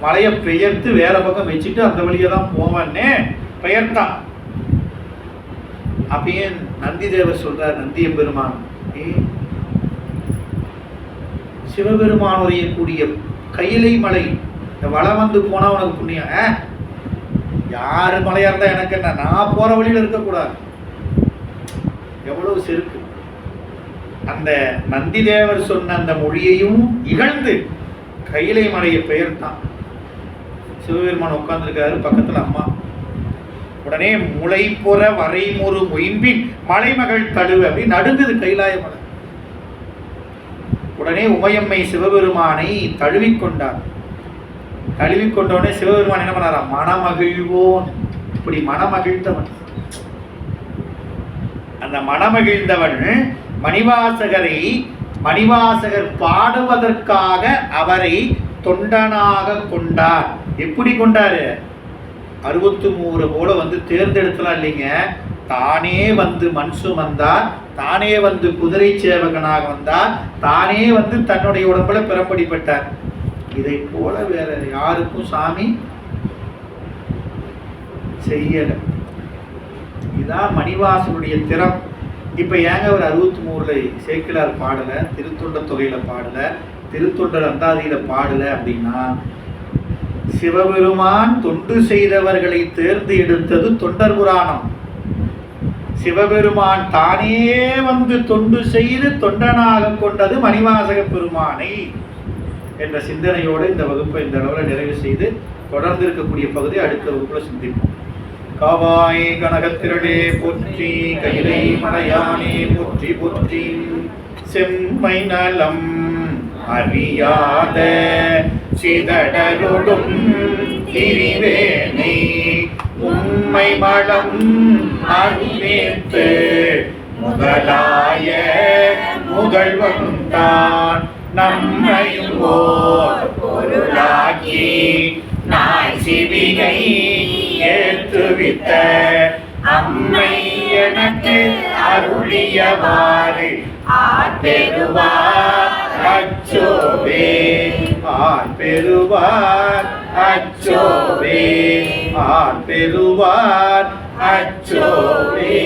மலையை பெயர்த்து வேற பக்கம் வச்சுட்டு அந்த வழியை தான் போவான்னு பெயர்த்தான். அப்பயே நந்தி தேவர் சொல்றார், நந்திய பெருமான், சிவபெருமான் உரையக்கூடிய கையிலை மலை இந்த வளம் வந்து போனா உனக்கு புண்ணியம். யாரு மலையா இருந்தா எனக்கு என்ன, நான் போற வழியில இருக்கக்கூடாது. எவ்வளவு செருக்கு. அந்த நந்தி தேவர் சொன்ன அந்த மொழியையும் இகழ்ந்து கையிலை மலையை பெயர்த்தான். சிவபெருமான் உட்கார்ந்துருக்காரு, பக்கத்துல அம்மா. உடனே முளை புற வரைமுறு மொயம்பின் மலைமகள் தழுவு அப்படி நடுங்குது கைலாய மலை. உடனே உமையம்மை சிவபெருமானை தழுவிக்கொண்டார். தழுவிக்கொண்டோடனே சிவபெருமான் என்ன பண்ணாரா, மனமகிழ்வோன். இப்படி மனமகிழ்ந்தவன், அந்த மனமகிழ்ந்தவன் மணிவாசகர் பாடுவதற்காக அவரை தொண்டனாக கொண்டார். எப்படி கொண்டாரு? 63 போல வந்து தேர்ந்தெடுத்தலாம் இல்லைங்க, தானே வந்து மண் சுமந்தார், தானே வந்து குதிரை சேவகனாக வந்தார், தானே வந்து தன்னுடைய உடம்புல பிறப்படிப்பட்டார். இதை போல வேற யாருக்கும் சாமி செய்யல. இதான் மணிவாசனுடைய திறம். இப்ப ஏங்க ஒரு 63ல சேக்கிழார் பாடல, திருத்தொண்ட தொகையில பாடல, திருத்தொண்டர் அந்தாதியில பாடல அப்படின்னா, சிவபெருமான் தொண்டு செய்தவர்களை தேர்ந்து எடுத்தது தொண்டர் புராணம். சிவபெருமான் தானே வந்து தொண்டு செய்து தொண்டனாக கொண்டது மணிவாசக பெருமானை என்ற சிந்தனையோடு இந்த வகுப்பை இந்த அளவில் நிறைவு செய்து தொடர்ந்து இருக்கக்கூடிய பகுதி அடுத்த வகுப்புல சிந்திப்போம். காவாய் கனகத்திரளே போற்றி, கைலை மலையானே போற்றி போற்றி, செம்மை நலம் அறியாத சிதடருடும் திரிவேணி உம்மை மலம் அறிவேத்து முதலாய முதல்வந்தான் நம்மையும் ஓர் பொருளாக்கி நாய் சிவிகை ஏற்றுவித்த அம்மை எனக்கு அருளியவாறு ஆர்பெறுவார் அச்சோவே, ஆர்பெறுவார் அச்சோவே, ஆர்பெறுவார் அச்சோவே.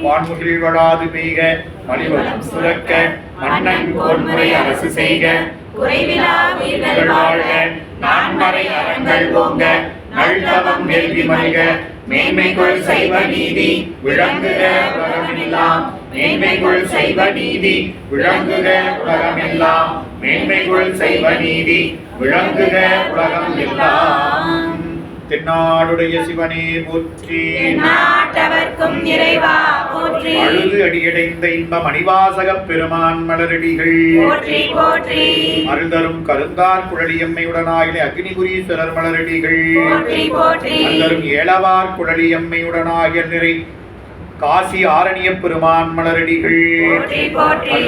வான்முகில் வளாது பெய்க, மலிவளம் சுரக்க, மன்னன் கோன்முறை அரசு செய்க, குறைவிலா உயிர்கள் வாழ்க, நான்மறை அறங்கள் ஓங்க, நல்தவம் வேள்வி மல்க, மேன்மைக்குள் சைவ நீதி விளங்குக உலகமெல்லாம், மேன்மைக்குள் சைவ நீதி விளங்குக உலகமெல்லாம், மேன்மைக்குள் சைவ நீதி விளங்குக உலகம் எல்லாம். தென்னாடுடைய சிவனே போற்றி, நாட்டவர்க்கும் இறைவா போற்றி, அழுது அடியடைந்த இன்ப மணிவாசக பெருமான் மலரடிகள் போற்றி போற்றி, அருள்தரும் கருந்தார் குழலியம்மையுடனாகிய அக்னிபுரீஸ்வரர் மலரடிகள் போற்றி போற்றி, அருள்தரும் ஏலவார் குழலியம்மையுடனாகிய நிறை காசி ஆரணிய பெருமான் மலரடிகள் போற்றி போற்றி.